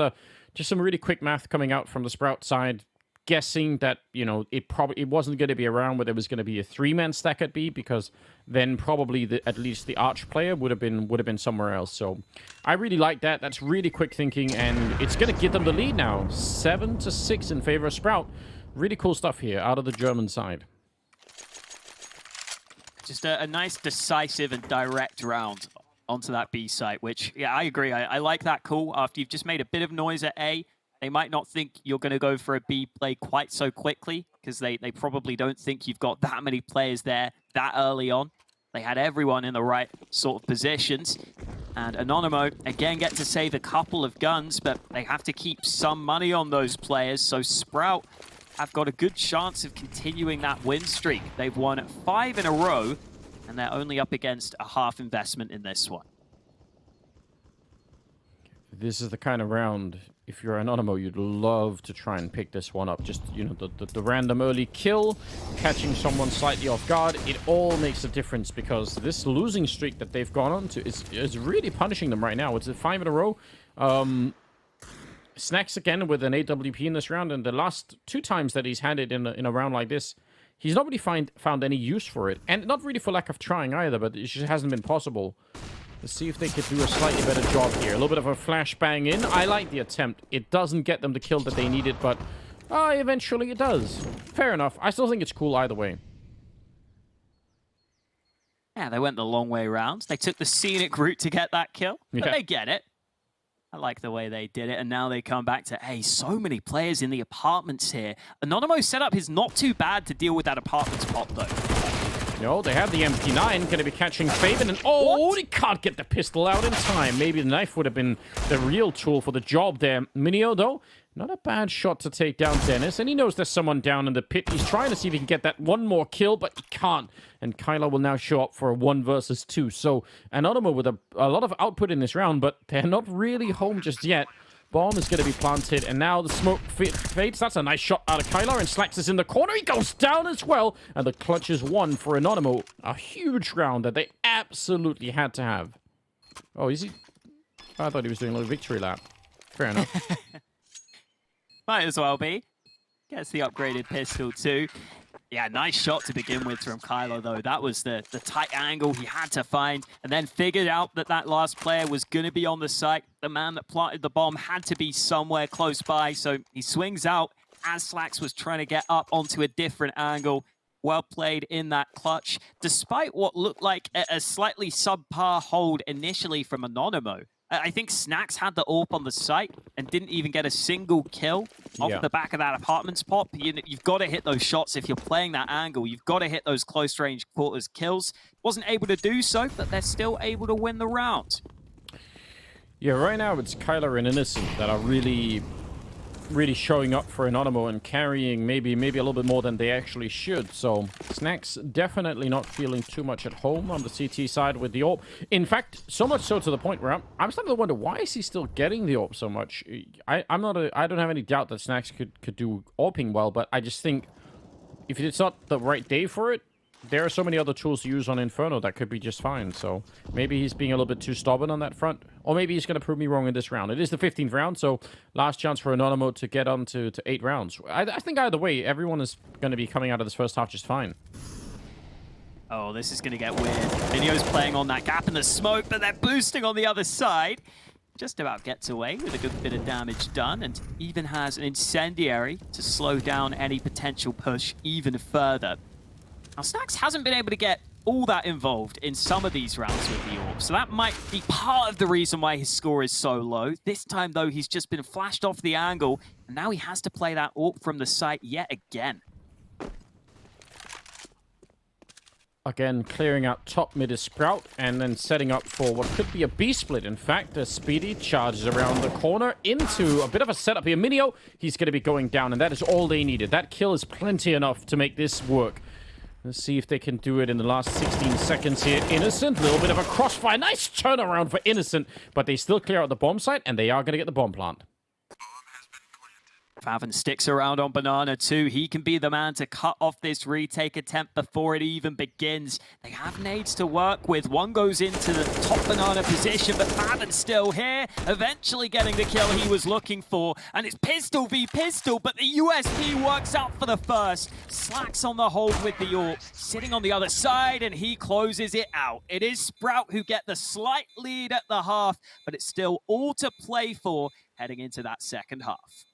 some really quick math coming out from the Sprout side, guessing that, you know, it wasn't going to be around where there was going to be a 3-man stack at B, because then probably at least the Arch player would have been somewhere else. So I really like that. That's really quick thinking, and it's going to give them the lead now, 7-6 in favor of Sprout. Really cool stuff here out of the German side. Just a nice, decisive and direct round onto that B site, which, yeah, I agree. I like that call. After you've just made a bit of noise at A, they might not think you're going to go for a B play quite so quickly, because they probably don't think you've got that many players there that early on. They had everyone in the right sort of positions. And Anonymo, again, get to save a couple of guns, but they have to keep some money on those players. So Sprout have got a good chance of continuing that win streak. They've won 5 in a row, and they're only up against a half investment in this one. This is the kind of round, if you're Anonymo, you'd love to try and pick this one up. Just, you know, the random early kill, catching someone slightly off guard, it all makes a difference because this losing streak that they've gone on to is really punishing them right now. It's a 5 in a row. Snacks again with an AWP in this round, and the last 2 times that he's had it in a round like this, he's not really found any use for it. And not really for lack of trying either, but it just hasn't been possible. Let's see if they could do a slightly better job here. A little bit of a flashbang in. I like the attempt. It doesn't get them the kill that they needed, but eventually it does. Fair enough. I still think it's cool either way. Yeah, they went the long way around. They took the scenic route to get that kill, but they get it. I like the way they did it, and now they come back to, hey, so many players in the apartments here. Anonymo's setup is not too bad to deal with that apartment spot, though. No, they have the MP9, going to be catching Fabian, and oh, they can't get the pistol out in time. Maybe the knife would have been the real tool for the job there. Minio, though, not a bad shot to take down Dennis, and he knows there's someone down in the pit. He's trying to see if he can get that one more kill, but he can't. And Kyler will now show up for a 1 versus 2. So, Anonymo with a lot of output in this round, but they're not really home just yet. Bomb is going to be planted, and now the smoke fades. That's a nice shot out of Kyler, and Slacks is in the corner. He goes down as well, and the clutch is won for Anonymo. A huge round that they absolutely had to have. Oh, is he? I thought he was doing a little victory lap. Fair enough. Might as well be. Gets the upgraded pistol too. Yeah, nice shot to begin with from Kylo, though. That was the tight angle he had to find, and then figured out that that last player was going to be on the site. The man that planted the bomb had to be somewhere close by, so he swings out as Slacks was trying to get up onto a different angle. Well played in that clutch, despite what looked like a slightly subpar hold initially from Anonymo. I think Snacks had the AWP on the site and didn't even get a single kill off the back of that apartments pop. You've got to hit those shots if you're playing that angle. You've got to hit those close range quarters kills. Wasn't able to do so, but they're still able to win the round. Yeah, right now it's Kyler and Innocent that are really showing up for Anonymo and carrying maybe a little bit more than they actually should. So Snacks definitely not feeling too much at home on the CT side with the AWP. In fact, so much so to the point where I'm starting to wonder, why is he still getting the AWP so much? I don't have any doubt that Snacks could do AWPing well, but I just think if it's not the right day for it, there are so many other tools to use on Inferno that could be just fine. So maybe he's being a little bit too stubborn on that front. Or maybe he's going to prove me wrong in this round. It is the 15th round, so last chance for Anonymo to get on to 8 rounds. I think either way, everyone is going to be coming out of this first half just fine. Oh, this is going to get weird. Minio's playing on that gap in the smoke, but they're boosting on the other side. Just about gets away with a good bit of damage done, and even has an incendiary to slow down any potential push even further. Now, Snacks hasn't been able to get all that involved in some of these rounds with the AWP, so that might be part of the reason why his score is so low. This time, though, he's just been flashed off the angle, and now he has to play that AWP from the site yet again. Again, clearing out top mid is Sprout, and then setting up for what could be a B-split. In fact, as Speedy charges around the corner into a bit of a setup here. Minio, he's going to be going down, and that is all they needed. That kill is plenty enough to make this work. Let's see if they can do it in the last 16 seconds here. Innocent, a little bit of a crossfire. Nice turnaround for Innocent, but they still clear out the bomb site, and they are going to get the bomb plant. Favin sticks around on Banana too. He can be the man to cut off this retake attempt before it even begins. They have nades to work with. One goes into the top Banana position, but Favin's still here, eventually getting the kill he was looking for. And it's pistol v pistol, but the USP works out for the first. Slacks on the hold with the AWP, sitting on the other side, and he closes it out. It is Sprout who get the slight lead at the half, but it's still all to play for heading into that second half.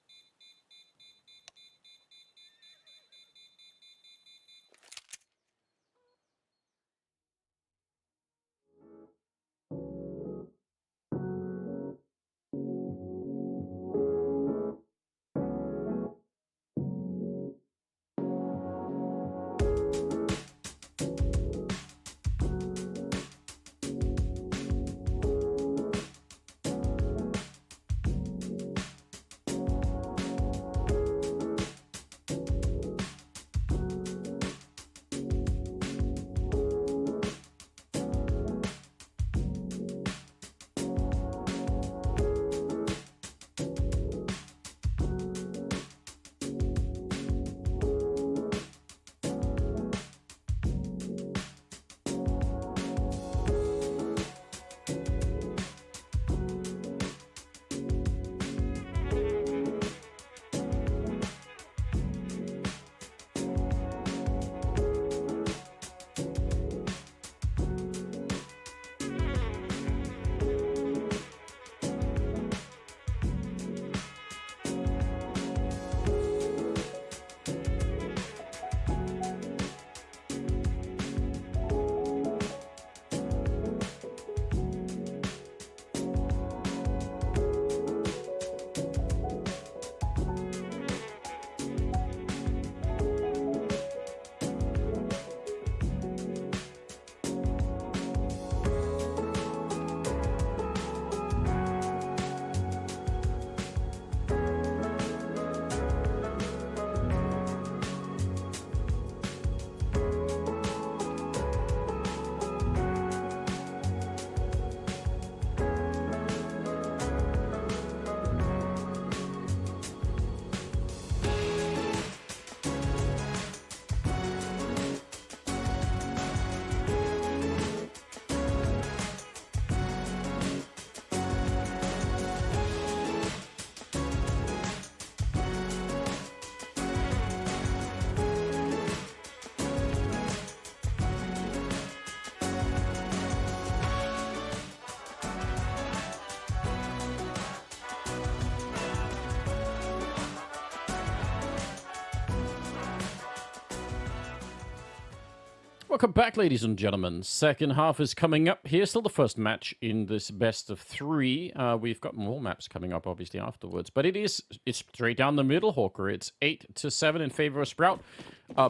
welcome back, ladies and gentlemen. Second half is coming up here. Still the first match in this best of three. We've got more maps coming up, obviously, afterwards. But it's straight down the middle, Hawker. It's 8-7 in favor of Sprout.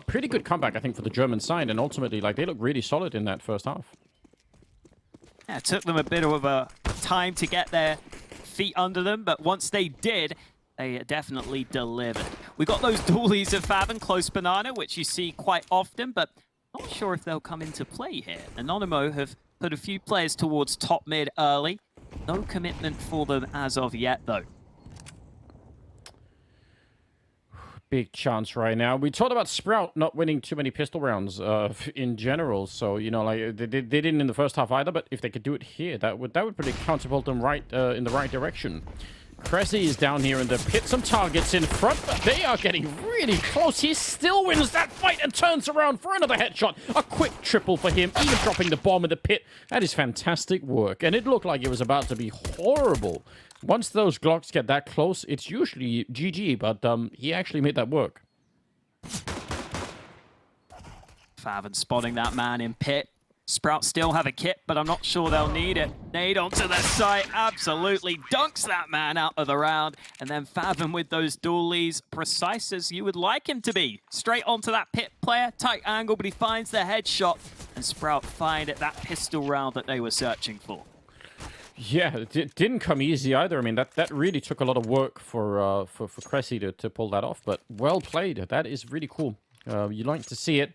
Pretty good comeback, I think, for the German side. And ultimately, like, they look really solid in that first half. Yeah, it took them a bit of a time to get their feet under them. But once they did, they definitely delivered. We got those dualies of Fav close banana, which you see quite often, but not sure if they'll come into play here. Anonymo have put a few players towards top mid early. No commitment for them as of yet, though. Big chance right now. We talked about Sprout not winning too many pistol rounds in general. So, you know, like they didn't in the first half either, but if they could do it here, that would pretty catapult them right in the right direction. Cressy is down here in the pit. Some targets in front, but they are getting really close. He still wins that fight and turns around for another headshot. A quick triple for him, even dropping the bomb in the pit. That is fantastic work. And it looked like it was about to be horrible. Once those Glocks get that close, it's usually GG, but he actually made that work. Fav spotting that man in pit. Sprout still have a kit, but I'm not sure they'll need it. Nade onto the site, absolutely dunks that man out of the round. And then Fathom with those dualies, precise as you would like him to be. Straight onto that pit player, tight angle, but he finds the headshot. And Sprout find it, that pistol round that they were searching for. Yeah, it didn't come easy either. I mean, that really took a lot of work for Cressy to pull that off, but well played. That is really cool. You like to see it.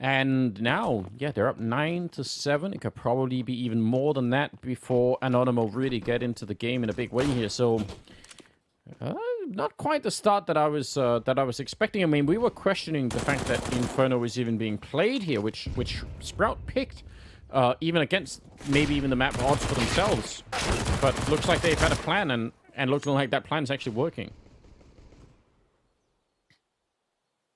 And now, yeah, they're up 9-7. It could probably be even more than that before Anonymo really get into the game in a big way here. So, not quite the start that I was expecting. I mean, we were questioning the fact that Inferno was even being played here, which Sprout picked, even against maybe even the map odds for themselves. But looks like they've had a plan, and looking like that plan is actually working.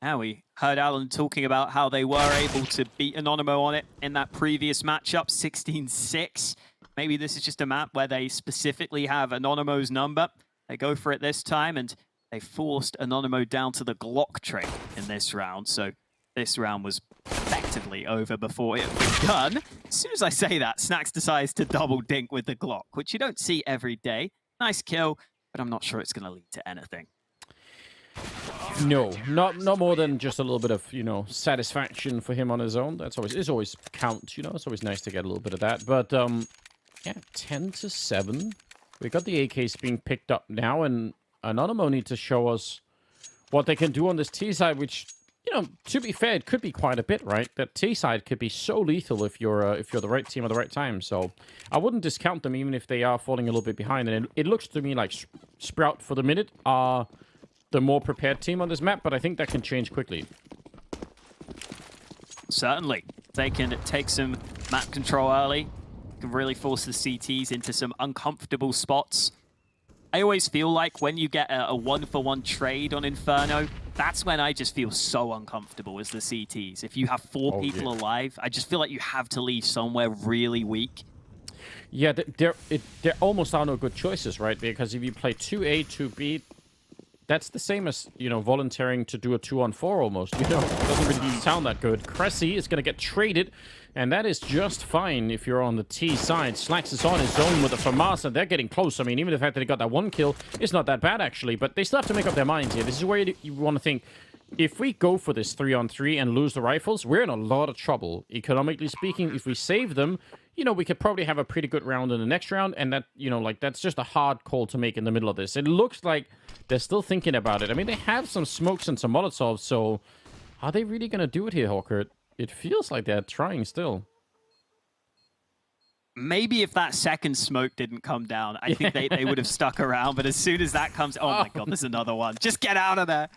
Now we heard Alan talking about how they were able to beat Anonymo on it in that previous matchup, 16-6. Maybe this is just a map where they specifically have Anonymo's number. They go for it this time, and they forced Anonymo down to the Glock train in this round. So this round was effectively over before it begun. As soon as I say that, Snax decides to double dink with the Glock, which you don't see every day. Nice kill, but I'm not sure it's going to lead to anything. No, not more than just a little bit of, you know, satisfaction for him on his own. That's always counts, you know. It's always nice to get a little bit of that. But yeah, 10-7. We got the AKs being picked up now, and Anonymo need to show us what they can do on this T side, which, you know, to be fair, it could be quite a bit, right? That T side could be so lethal if you're the right team at the right time. So I wouldn't discount them even if they are falling a little bit behind. And it looks to me like Sprout for the minute are the more prepared team on this map, but I think that can change quickly. Certainly. They can take some map control early, can really force the CTs into some uncomfortable spots. I always feel like when you get a one-for-one trade on Inferno, that's when I just feel so uncomfortable as the CTs. If you have four people alive, I just feel like you have to leave somewhere really weak. Yeah, there almost are no good choices, right? Because if you play 2A, 2B, that's the same as, you know, volunteering to do a 2-on-4 almost, you know? It doesn't really sound that good. Cressy is going to get traded, and that is just fine if you're on the T side. Slacks is on his own with the FAMAS, and they're getting close. I mean, even the fact that they got that one kill is not that bad, actually, but they still have to make up their minds here. This is where you want to think, if we go for this 3-on-3 and lose the rifles, we're in a lot of trouble. Economically speaking, if we save them, you know, we could probably have a pretty good round in the next round, and that, you know, like, that's just a hard call to make in the middle of this. It looks like they're still thinking about it. I mean, they have some smokes and some Molotovs, so are they really going to do it here, Hawker? It feels like they're trying still. Maybe if that second smoke didn't come down, I think they would have stuck around, but as soon as that comes... Oh, my God, there's another one. Just get out of there.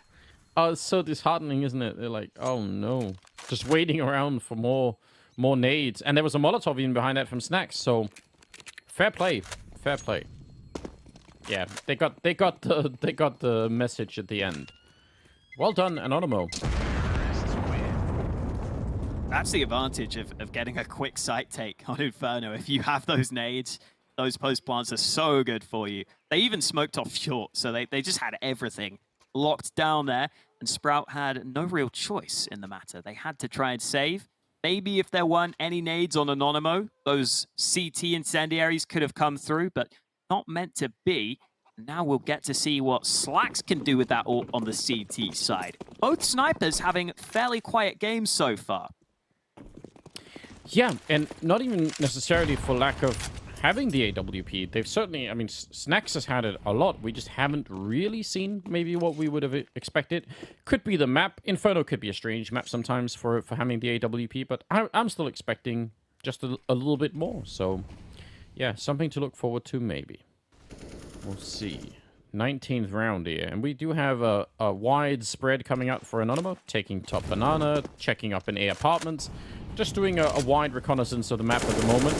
Oh, it's so disheartening, isn't it? They're like, oh, no. Just waiting around for more nades. And there was a Molotov even behind that from Snacks, so fair play. Fair play. Yeah, they got the message at the end. Well done, Anonymo. That's the advantage of getting a quick site take on Inferno. If you have those nades, those post plants are so good for you. They even smoked off short, so they just had everything locked down there, and Sprout had no real choice in the matter. They had to try and save. Maybe if there weren't any nades on Anonymo, those CT incendiaries could have come through, but not meant to be. Now we'll get to see what Slacks can do with that ult on the CT side. Both snipers having fairly quiet games so far. Yeah, and not even necessarily for lack of having the AWP. They've certainly, I mean, Snacks has had it a lot. We just haven't really seen maybe what we would have expected. Could be the map. Inferno could be a strange map sometimes for having the AWP, but I'm still expecting just a little bit more. So, yeah, something to look forward to maybe. We'll see. 19th round here, and we do have a wide spread coming out for Anonymous, taking top banana, checking up in A apartments, just doing a wide reconnaissance of the map at the moment.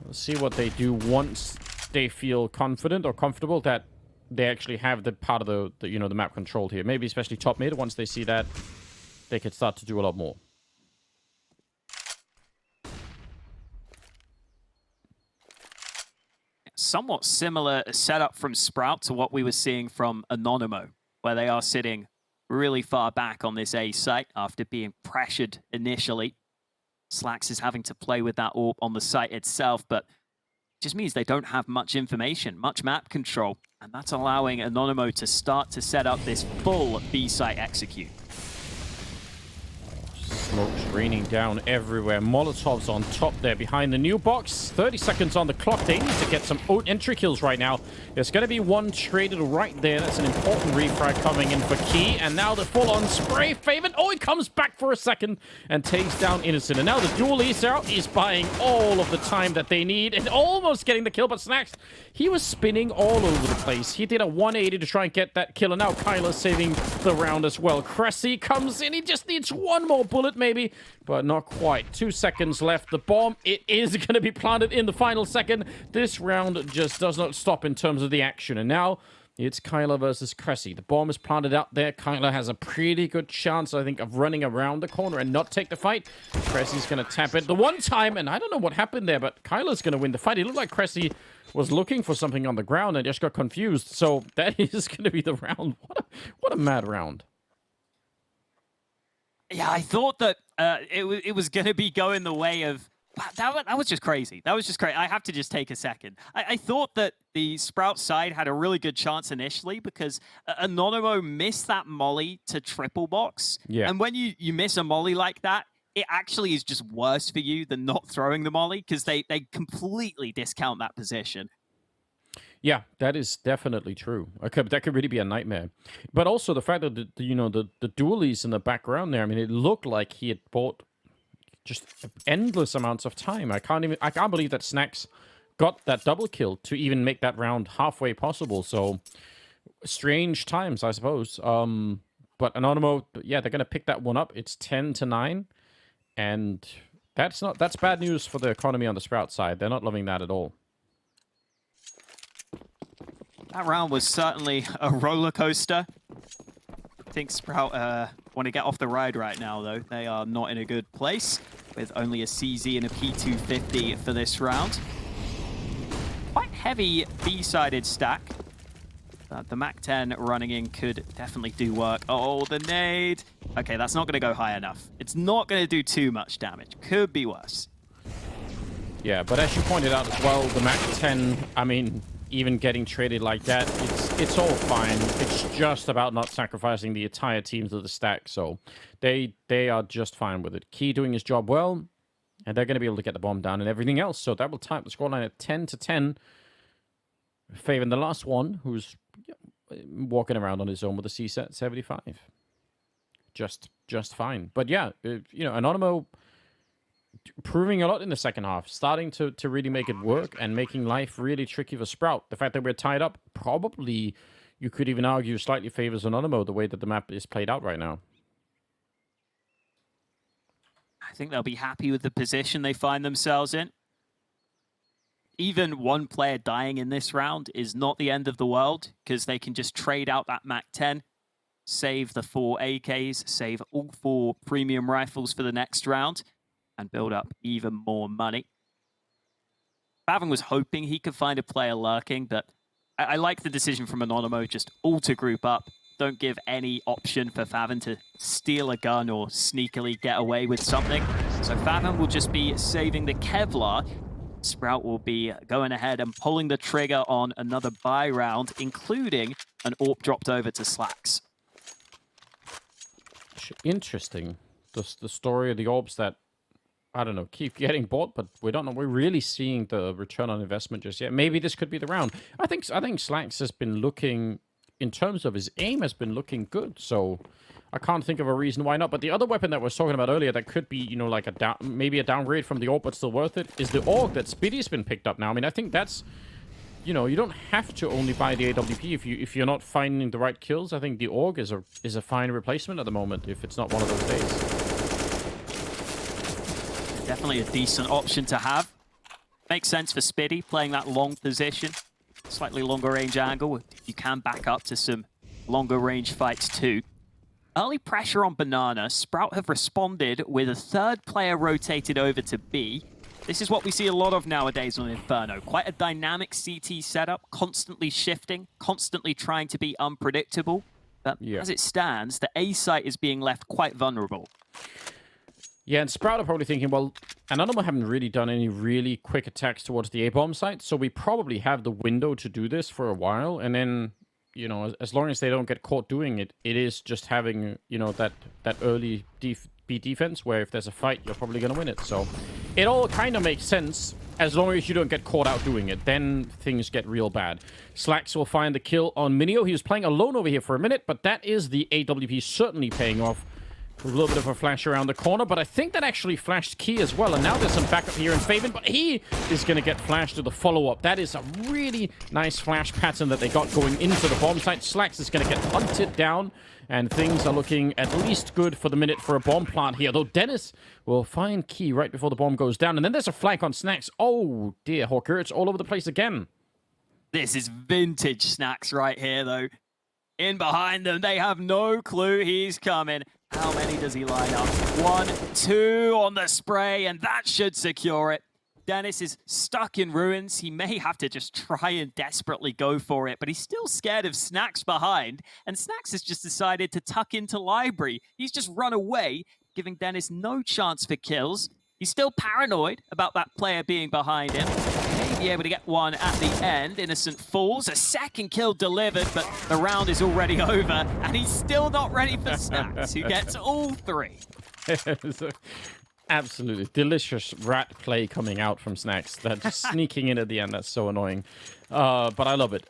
Let's see what they do once they feel confident or comfortable that they actually have the part of the map controlled here. Maybe especially top mid. Once they see that, they could start to do a lot more. Somewhat similar setup from Sprout to what we were seeing from Anonymo, where they are sitting really far back on this A site after being pressured initially. Slacks is having to play with that AWP on the site itself, but it just means they don't have much information, much map control, and that's allowing Anonymo to start to set up this full B site execute. Smoke's raining down everywhere. Molotovs on top there behind the new box. 30 seconds on the clock. They need to get some entry kills right now. There's going to be one traded right there. That's an important refrag coming in for Key. And now the full-on spray Faven. Oh, he comes back for a second and takes down Innocent. And now the dual Easter is buying all of the time that they need and almost getting the kill. But Snacks, he was spinning all over the place. He did a 180 to try and get that kill. And now Kyler saving the round as well. Cressy comes in. He just needs one more bullet maybe, but not quite. 2 seconds left. The bomb, it is going to be planted in the final second. This round just does not stop in terms of the action. And now it's Kyler versus Cressy. The bomb is planted out there. Kyler has a pretty good chance, I think, of running around the corner and not take the fight. Cressy's going to tap it the one time, and I don't know what happened there, but Kyler's going to win the fight. It looked like Cressy was looking for something on the ground and just got confused. So that is going to be the round. What a mad round. Yeah, I thought that it was going to be going the way of... That was just crazy. That was just crazy. I have to just take a second. I thought that the Sprout side had a really good chance initially because Anonymo missed that molly to triple box. Yeah. And when you miss a molly like that, it actually is just worse for you than not throwing the molly because they completely discount that position. Yeah, that is definitely true. Okay, that could really be a nightmare. But also the fact that the dualies in the background there. I mean, it looked like he had bought just endless amounts of time. I can't believe that Snacks got that double kill to even make that round halfway possible. So strange times, I suppose. But Anonymo, yeah, they're gonna pick that one up. It's 10-9, and that's bad news for the economy on the Sprout side. They're not loving that at all. That round was certainly a roller coaster. I think Sprout want to get off the ride right now, though. They are not in a good place with only a CZ and a P250 for this round. Quite heavy B-sided stack. The MAC-10 running in could definitely do work. Oh, the nade. Okay, that's not going to go high enough. It's not going to do too much damage. Could be worse. Yeah, but as you pointed out as well, the MAC-10, I mean, even getting traded like that, it's all fine. It's just about not sacrificing the entire team to the stack, so they are just fine with it. Key doing his job well, and they're going to be able to get the bomb down and everything else, so that will type the scoreline at 10-10, favoring the last one, who's walking around on his own with a CSAT 75. Just fine. But yeah, Anonymo proving a lot in the second half, starting to really make it work and making life really tricky for Sprout. The fact that we're tied up, probably, you could even argue, slightly favors Anonymo the way that the map is played out right now. I think they'll be happy with the position they find themselves in. Even one player dying in this round is not the end of the world because they can just trade out that MAC-10, save the 4 AKs, save all 4 premium rifles for the next round, and build up even more money. Bavin was hoping he could find a player lurking, but I like the decision from Anonymo, just all to group up, don't give any option for Faven to steal a gun or sneakily get away with something. So Faven will just be saving the Kevlar. Sprout will be going ahead and pulling the trigger on another buy round, including an AWP dropped over to Slacks. Interesting. The story of the orbs that, I don't know, keep getting bought, but we don't know. We're really seeing the return on investment just yet. Maybe this could be the round. I think Slacks has been looking, in terms of his aim, has been looking good. So I can't think of a reason why not. But the other weapon that we were talking about earlier that could be, you know, like maybe a downgrade from the AWP, but still worth it, is the AUG that Spiddy's been picked up now. I mean, I think that's, you know, you don't have to only buy the AWP if you're not finding the right kills. I think the AUG is a fine replacement at the moment if it's not one of those days. Definitely a decent option to have. Makes sense for Spiddy, playing that long position. Slightly longer range angle. You can back up to some longer range fights too. Early pressure on Banana. Sprout have responded with a third player rotated over to B. This is what we see a lot of nowadays on Inferno. Quite a dynamic CT setup, constantly shifting, constantly trying to be unpredictable. But as it stands, the A site is being left quite vulnerable. Yeah, and Sprout are probably thinking, well, Anonymous haven't really done any really quick attacks towards the A-bomb site, so we probably have the window to do this for a while, and then, you know, as long as they don't get caught doing it, it is just having, you know, that early B defense, where if there's a fight, you're probably going to win it. So it all kind of makes sense, as long as you don't get caught out doing it. Then things get real bad. Slacks will find the kill on Minio. He was playing alone over here for a minute, but that is the AWP certainly paying off. A little bit of a flash around the corner, but I think that actually flashed Key as well. And now there's some backup here in Faven, but he is going to get flashed to the follow-up. That is a really nice flash pattern that they got going into the bomb site. Slacks is going to get hunted down, and things are looking at least good for the minute for a bomb plant here. Though Dennis will find Key right before the bomb goes down. And then there's a flank on Snacks. Oh, dear, Hawker. It's all over the place again. This is vintage Snacks right here, though. In behind them, they have no clue he's coming. How many does he line up? 1, 2 on the spray, and that should secure it. Dennis is stuck in ruins. He may have to just try and desperately go for it, but he's still scared of Snacks behind, and Snacks has just decided to tuck into Library. He's just run away, giving Dennis no chance for kills. He's still paranoid about that player being behind him. May be able to get one at the end. Innocent falls. A second kill delivered, but the round is already over, and he's still not ready for Snacks, who gets all 3. Absolutely delicious rat play coming out from Snacks. That just sneaking in at the end. That's so annoying. But I love it.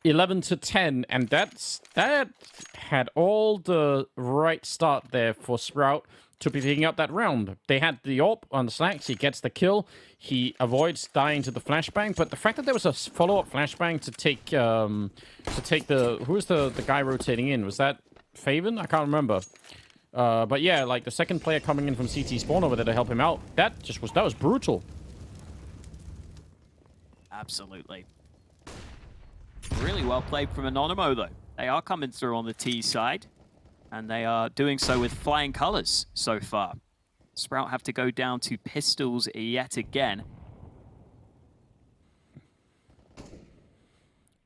11-10, and that had all the right start there for Sprout to be picking up that round. They had the AWP on the Slacks. He gets the kill. He avoids dying to the flashbang. But the fact that there was a follow-up flashbang to take the... Who's the guy rotating in? Was that Faven? I can't remember. But yeah, like the second player coming in from CT spawn over there to help him out. That was brutal. Absolutely. Really well played from Anonymo, though. They are coming through on the T side, and they are doing so with flying colors so far. Sprout have to go down to pistols yet again.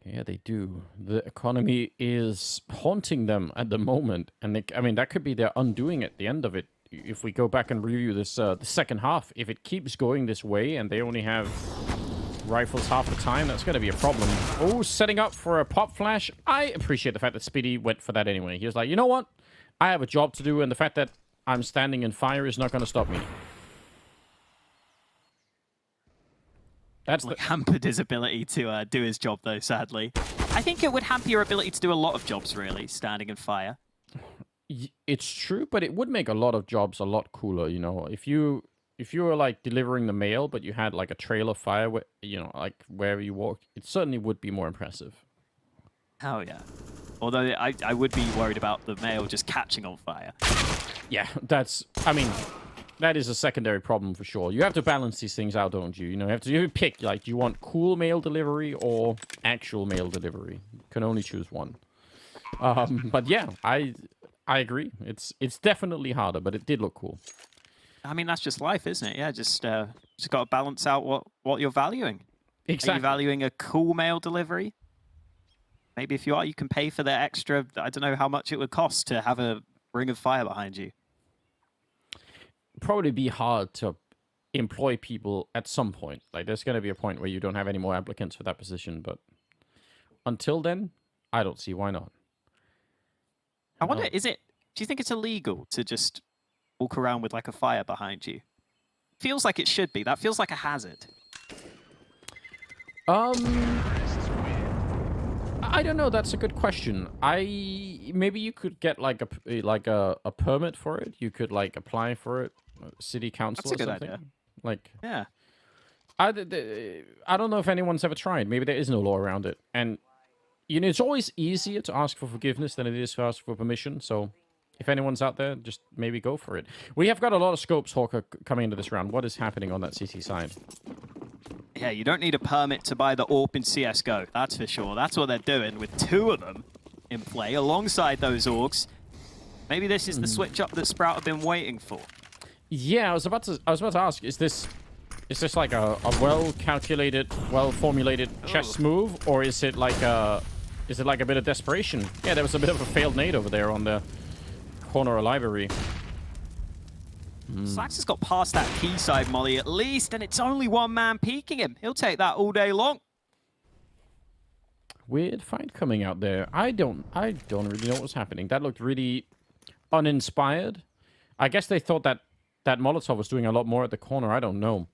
Yeah, they do. The economy is haunting them at the moment, and I mean that could be their undoing at the end of it. If we go back and review this, the second half, if it keeps going this way and they only have rifles half the time, that's going to be a problem. Oh, setting up for a pop flash. I appreciate the fact that Speedy went for that anyway. He was like, you know what? I have a job to do, and the fact that I'm standing in fire is not going to stop me. That's hampered his ability to do his job, though, sadly. I think it would hamper your ability to do a lot of jobs, really, standing in fire. It's true, but it would make a lot of jobs a lot cooler, you know. If you were, like, delivering the mail, but you had, like, a trail of fire, you know, like, wherever you walk, it certainly would be more impressive. Oh, yeah. Although I would be worried about the mail just catching on fire. Yeah, I mean, that is a secondary problem for sure. You have to balance these things out, don't you? You know, you have to pick, like, do you want cool mail delivery or actual mail delivery? You can only choose one. But yeah, I agree. It's definitely harder, but it did look cool. I mean, that's just life, isn't it? Yeah, just got to balance out what you're valuing. Exactly. Are you valuing a cool mail delivery? maybe if you are, you can pay for the extra. I don't know how much it would cost to have a ring of fire behind you. Probably be hard to employ people at some point. Like, there's going to be a point where you don't have any more applicants for that position, but until then, I don't see why not. I wonder, do you think it's illegal to just walk around with like a fire behind you? Feels like it should be. That feels like a hazard. I don't know. That's a good question. Maybe you could get like a permit for it. You could like apply for it, city council That's a or good something. idea. Like, Yeah. I don't know if anyone's ever tried. Maybe there is no law around it, and you know it's always easier to ask for forgiveness than it is to ask for permission. So, if anyone's out there, just maybe go for it. We have got a lot of scopes, Hawker, coming into this round. What is happening on that CT side? Yeah, you don't need a permit to buy the AWP in CSGO, that's for sure. That's what they're doing with 2 of them in play alongside those orgs. Maybe this is the switch up that Sprout have been waiting for. Yeah, I was about to ask, is this like a well-calculated, well-formulated chess move, or is it like a bit of desperation? Yeah, there was a bit of a failed nade over there on the corner of library. Slacks has got past that key side molly at least, and it's only one man peeking him. He'll take that all day long. Weird fight coming out there. I don't really know what was happening. That looked really uninspired. I guess they thought that Molotov was doing a lot more at the corner. I don't know.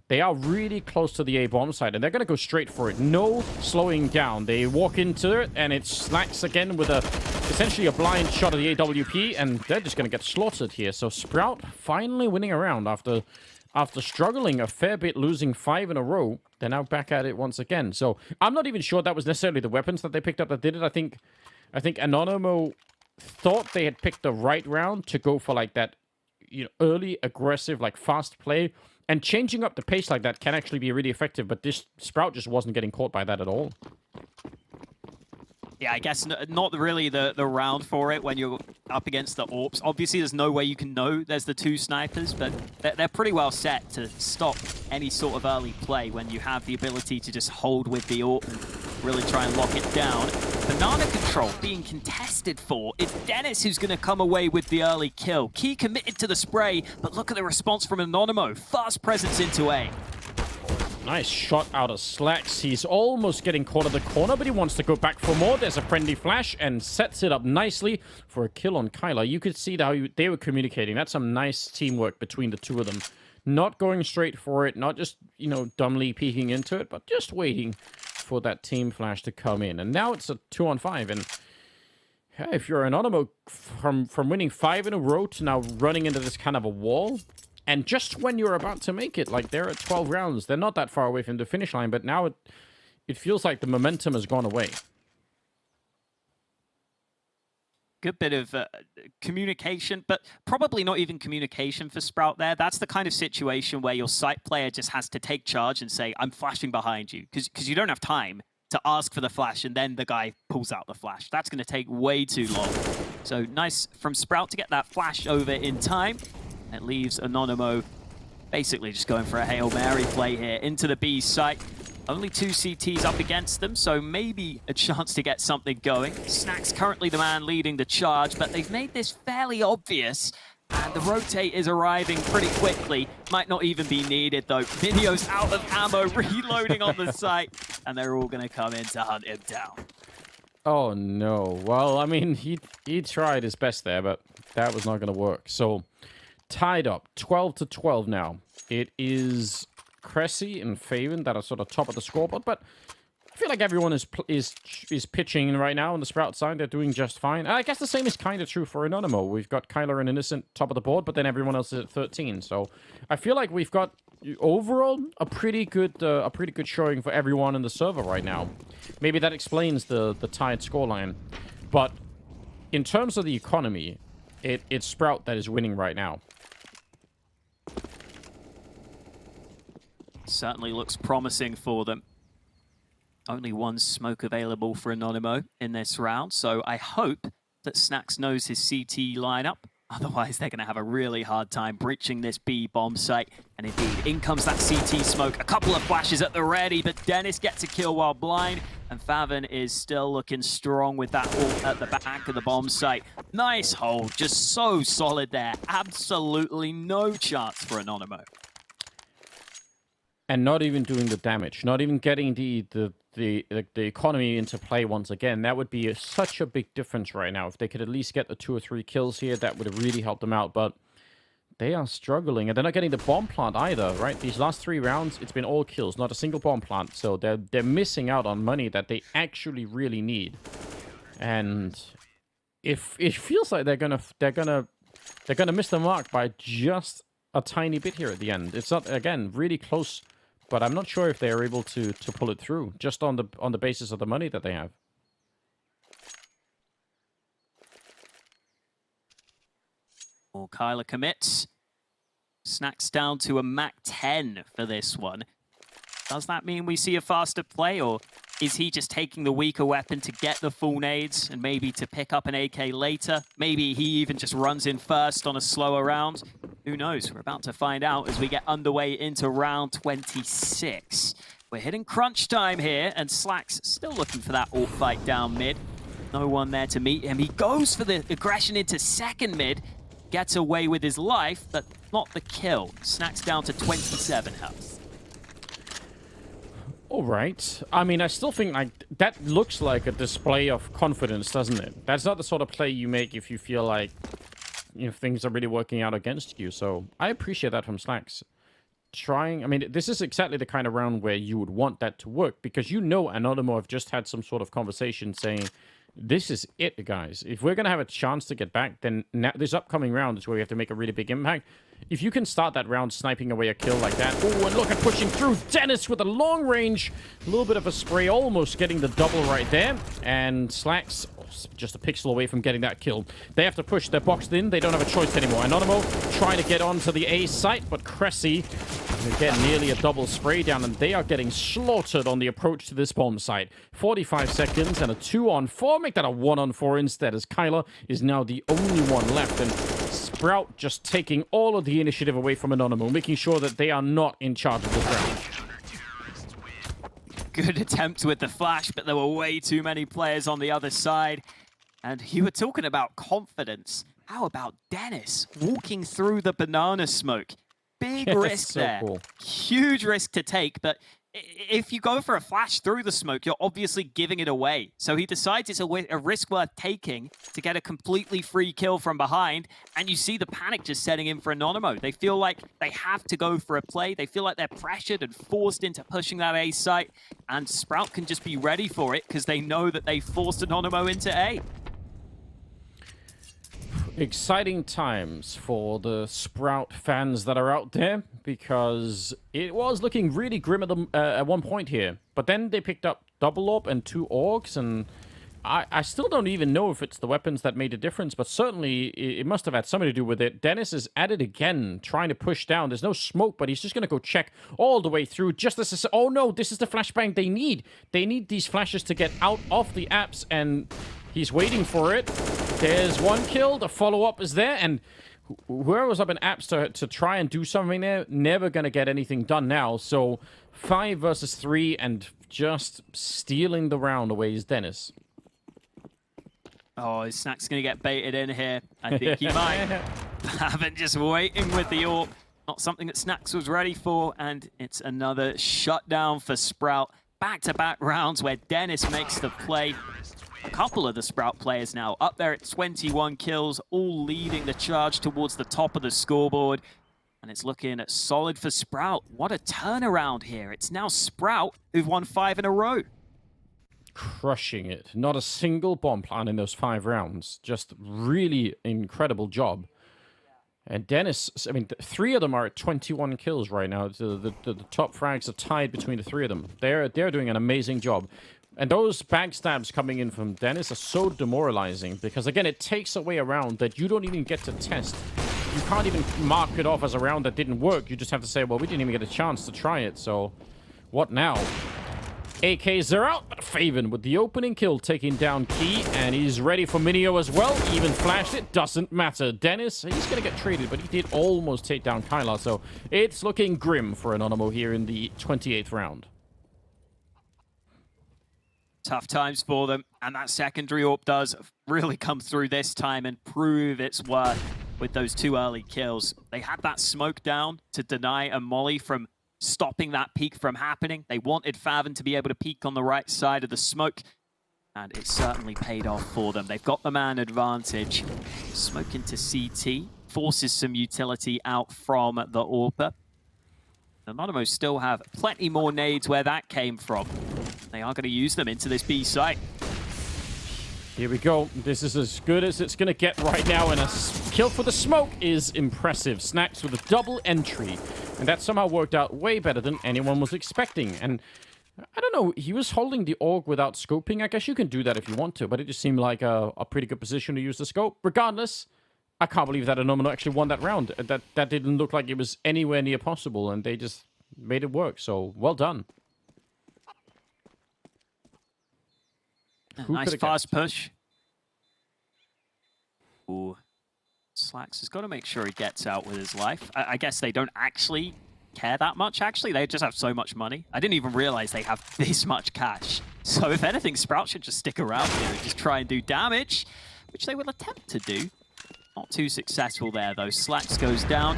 They are really close to the A bomb site, and they're going to go straight for it. No slowing down. They walk into it, and it Slacks again with essentially a blind shot of the AWP, and they're just going to get slaughtered here. So Sprout finally winning a round after struggling a fair bit, losing 5 in a row. They're now back at it once again. So I'm not even sure that was necessarily the weapons that they picked up that did it. I think Anonymo thought they had picked the right round to go for like that, you know, early aggressive, like fast play. And changing up the pace like that can actually be really effective, but this Sprout just wasn't getting caught by that at all. Yeah, I guess not really the round for it when you're up against the AWPs. Obviously, there's no way you can know there's the 2 snipers, but they're pretty well set to stop any sort of early play when you have the ability to just hold with the AWP and really try and lock it down. Banana control being contested for. It's Dennis who's going to come away with the early kill. Key committed to the spray, but look at the response from Anonymo. Fast presence into A. Nice shot out of Slacks. He's almost getting caught at the corner, but he wants to go back for more. There's a friendly flash and sets it up nicely for a kill on Kyler. You could see how they were communicating. That's some nice teamwork between the 2 of them. Not going straight for it, not just, you know, dumbly peeking into it, but just waiting for that team flash to come in. And now it's a 2-on-5, and hey, if you're Anonymo from winning 5 in a row to now running into this kind of a wall, and just when you're about to make it, like they're at 12 rounds, they're not that far away from the finish line, but now it feels like the momentum has gone away. Good bit of communication, but probably not even communication for Sprout there. That's the kind of situation where your site player just has to take charge and say, I'm flashing behind you, because you don't have time to ask for the flash, and then the guy pulls out the flash. That's going to take way too long. So nice from Sprout to get that flash over in time. It leaves Anonymo basically just going for a Hail Mary play here into the B site. Only 2 CTs up against them, so maybe a chance to get something going. Snack's currently the man leading the charge, but they've made this fairly obvious, and the rotate is arriving pretty quickly. Might not even be needed, though. Video's out of ammo, reloading on the site, and they're all going to come in to hunt him down. Oh, no. Well, I mean, he tried his best there, but that was not going to work. So tied up, 12-12 now. It is Cressy and Faven that are sort of top of the scoreboard, but I feel like everyone is pitching right now on the Sprout side. They're doing just fine. And I guess the same is kind of true for Anonymo. We've got Kyler and Innocent top of the board, but then everyone else is at 13. So I feel like we've got overall a pretty good showing for everyone in the server right now. Maybe that explains the tied scoreline, but in terms of the economy, it's Sprout that is winning right now. Certainly looks promising for them. Only 1 smoke available for Anonymo in this round, so I hope that Snacks knows his CT lineup. Otherwise, they're going to have a really hard time breaching this B bomb site. And indeed, in comes that CT smoke. A couple of flashes at the ready, but Dennis gets a kill while blind. And Favin is still looking strong with that ult at the back of the bomb site. Nice hold, just so solid there. Absolutely no chance for Anonymous. And not even doing the damage, not even getting the economy into play once again. That would be such a big difference right now. If they could at least get the 2 or 3 kills here, that would have really helped them out. But they are struggling, and they're not getting the bomb plant either, right? These last 3 rounds, it's been all kills, not a single bomb plant. So they're missing out on money that they actually really need. And if it feels like they're gonna miss the mark by just a tiny bit here at the end. It's not, again, really close, but I'm not sure if they're able to pull it through just on the basis of the money that they have. Or Kyler commits. Snacks down to a Mac 10 for this one. Does that mean we see a faster play, or is he just taking the weaker weapon to get the full nades and maybe to pick up an AK later? Maybe he even just runs in first on a slower round. Who knows? We're about to find out as we get underway into round 26. We're hitting crunch time here, and Slack's still looking for that ult fight down mid. No one there to meet him. He goes for the aggression into second mid. Gets away with his life, but not the kill. Snacks down to 27 health. All right. I mean, I still think like that looks like a display of confidence, doesn't it? That's not the sort of play you make if you feel like, you know, things are really working out against you. So I appreciate that from Slacks. I mean, this is exactly the kind of round where you would want that to work, because you know Anonymous have just had some sort of conversation saying, this is it, guys. If we're going to have a chance to get back, then now, this upcoming round is where we have to make a really big impact. If you can start that round sniping away a kill like that. Oh, and look at pushing through. Dennis with a long range. A little bit of a spray, almost getting the double right there. And Slacks just a pixel away from getting that kill. They have to push. They're boxed in. They don't have a choice anymore. Anonymous trying to get onto the A site, but Cressy, again, nearly a double spray down, and they are getting slaughtered on the approach to this bomb site. 45 seconds and a 2-on-4. Make that a 1-on-4 instead, as Kyler is now the only one left. And Sprout just taking all of the initiative away from Anonymous, making sure that they are not in charge of this round. Good attempt with the flash, but there were way too many players on the other side. And you were talking about confidence. How about Dennis walking through the banana smoke? Big risk so there. Cool. Huge risk to take, but if you go for a flash through the smoke, you're obviously giving it away. So he decides it's a risk worth taking to get a completely free kill from behind, and you see the panic just setting in for Anonymous. They feel like they have to go for a play. They feel like they're pressured and forced into pushing that A site, and Sprout can just be ready for it because they know that they forced Anonymous into A. Exciting times for the Sprout fans that are out there, because it was looking really grim at one point here. But then they picked up double orb and 2 orgs, and I still don't even know if it's the weapons that made a difference, but certainly it must have had something to do with it. Dennis is at it again, trying to push down. There's no smoke, but he's just going to go check all the way through. Just as oh no, this is the flashbang they need. They need these flashes to get out of the apps, and he's waiting for it. There's one kill. The follow-up is there, and whoever was up in apps to try and do something there, never going to get anything done now. So 5 versus 3, and just stealing the round away is Dennis. Oh, his Snack's going to get baited in here. I think he might. Haven't just waiting with the AWP. Not something that Snacks was ready for, and it's another shutdown for Sprout. Back-to-back rounds where Dennis makes the play. A couple of the Sprout players now up there at 21 kills, all leading the charge towards the top of the scoreboard. And it's looking solid for Sprout. What a turnaround here. It's now Sprout who've won 5 in a row. Crushing it. Not a single bomb plant in those 5 rounds. Just really incredible job. And Dennis, I mean, 3 of them are at 21 kills right now. The top frags are tied between the 3 of them. They're doing an amazing job. And those backstabs coming in from Dennis are so demoralizing, because, again, it takes away a round that you don't even get to test. You can't even mark it off as a round that didn't work. You just have to say, well, we didn't even get a chance to try it, so what now? AKs are out, but Faven with the opening kill taking down Key, and he's ready for Minio as well. Even flashed it, doesn't matter. Dennis, he's going to get traded, but he did almost take down Kyla, so it's looking grim for Anonymous here in the 28th round. Tough times for them, and that secondary AWP does really come through this time and prove its worth with those 2 early kills. They had that smoke down to deny a molly from stopping that peek from happening. They wanted Faven to be able to peek on the right side of the smoke, and it certainly paid off for them. They've got the man advantage. Smoke into CT, forces some utility out from the AWPer. Anonymous still have plenty more nades where that came from. They are going to use them into this B site. Here we go. This is as good as it's going to get right now, and a kill for the smoke is impressive. Snacks with a double entry, and that somehow worked out way better than anyone was expecting. And I don't know, he was holding the AUG without scoping. I guess you can do that if you want to, but it just seemed like a pretty good position to use the scope. Regardless, I can't believe that Anomaly actually won that round. That didn't look like it was anywhere near possible, and they just made it work. So, well done. Nice fast push. Ooh. Slacks has got to make sure he gets out with his life. I guess they don't actually care that much, actually. They just have so much money. I didn't even realize they have this much cash. So if anything, Sprout should just stick around here and just try and do damage, which they will attempt to do. Not too successful there, though. Slacks goes down.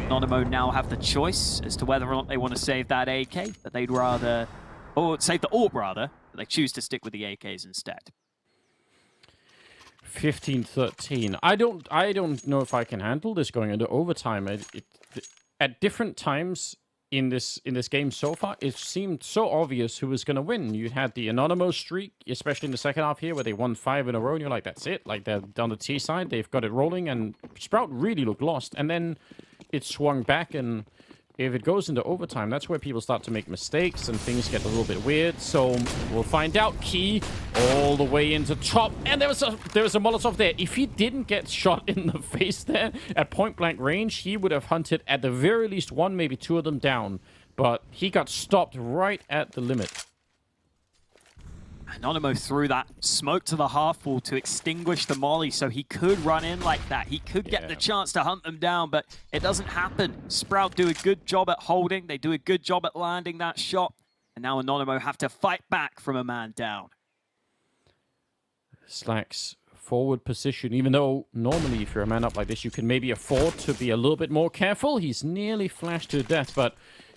Anonymo now have the choice as to whether or not they want to save that AK, but they'd rather... Or save the AWP, rather, but they choose to stick with the AKs instead. 15-13. I don't know if I can handle this going into overtime. At different times in this game so far, it seemed so obvious who was going to win. You had the Anonymous streak, especially in the second half here, where they won 5 in a row, and you're like, that's it. Like, they're down the T side, they've got it rolling, and Sprout really looked lost. And then it swung back, and if it goes into overtime, that's where people start to make mistakes and things get a little bit weird. So we'll find out. Key all the way into top, and there was a Molotov there. If he didn't get shot in the face there at point blank range, he would have hunted at the very least 1, maybe 2 of them down. But he got stopped right at the limit. Anonymo threw that smoke to the half wall to extinguish the molly, so he could run in like that. He could get the chance to hunt them down, but it doesn't happen. Sprout do a good job at holding. They do a good job at landing that shot. And now Anonymo have to fight back from a man down. Slacks forward position, even though normally if you're a man up like this, you can maybe afford to be a little bit more careful. He's nearly flashed to death, but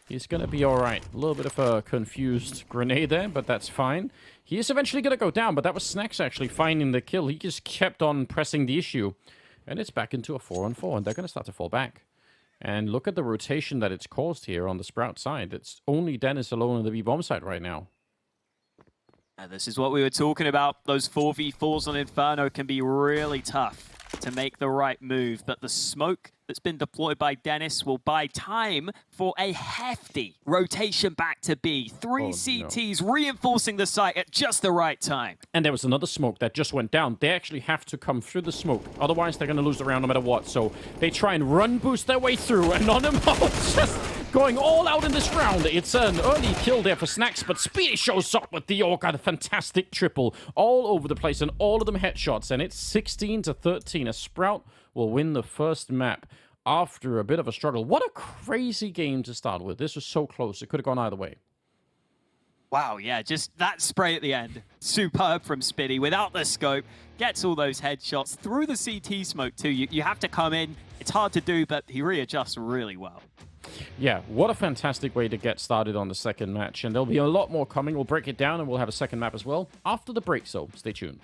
he's going to be all right. A little bit of a confused grenade there, but that's fine. He is eventually going to go down, but that was Snacks actually finding the kill. He just kept on pressing the issue, and it's back into a 4-on-4, and they're going to start to fall back. And look at the rotation that it's caused here on the Sprout side. It's only Dennis alone on the B-bomb side right now. This is what we were talking about. Those 4v4s on Inferno can be really tough to make the right move, but the smoke that's been deployed by Dennis will buy time for a hefty rotation back to B. 3 CTs reinforcing the site at just the right time. And there was another smoke that just went down. They actually have to come through the smoke. Otherwise, they're going to lose the round no matter what. So they try and run boost their way through. Anonymous just going all out in this round. It's an early kill there for Snacks, but Speedy shows up with the Orc. A fantastic triple all over the place, and all of them headshots. And it's 16-13. A Sprout will win the first map after a bit of a struggle. What a crazy game to start with. This was so close. It could have gone either way. Wow, yeah, just that spray at the end. Superb from Spiddy without the scope. Gets all those headshots through the CT smoke too. You have to come in. It's hard to do, but he readjusts really well. Yeah, what a fantastic way to get started on the second match. And there'll be a lot more coming. We'll break it down and we'll have a second map as well after the break, so stay tuned.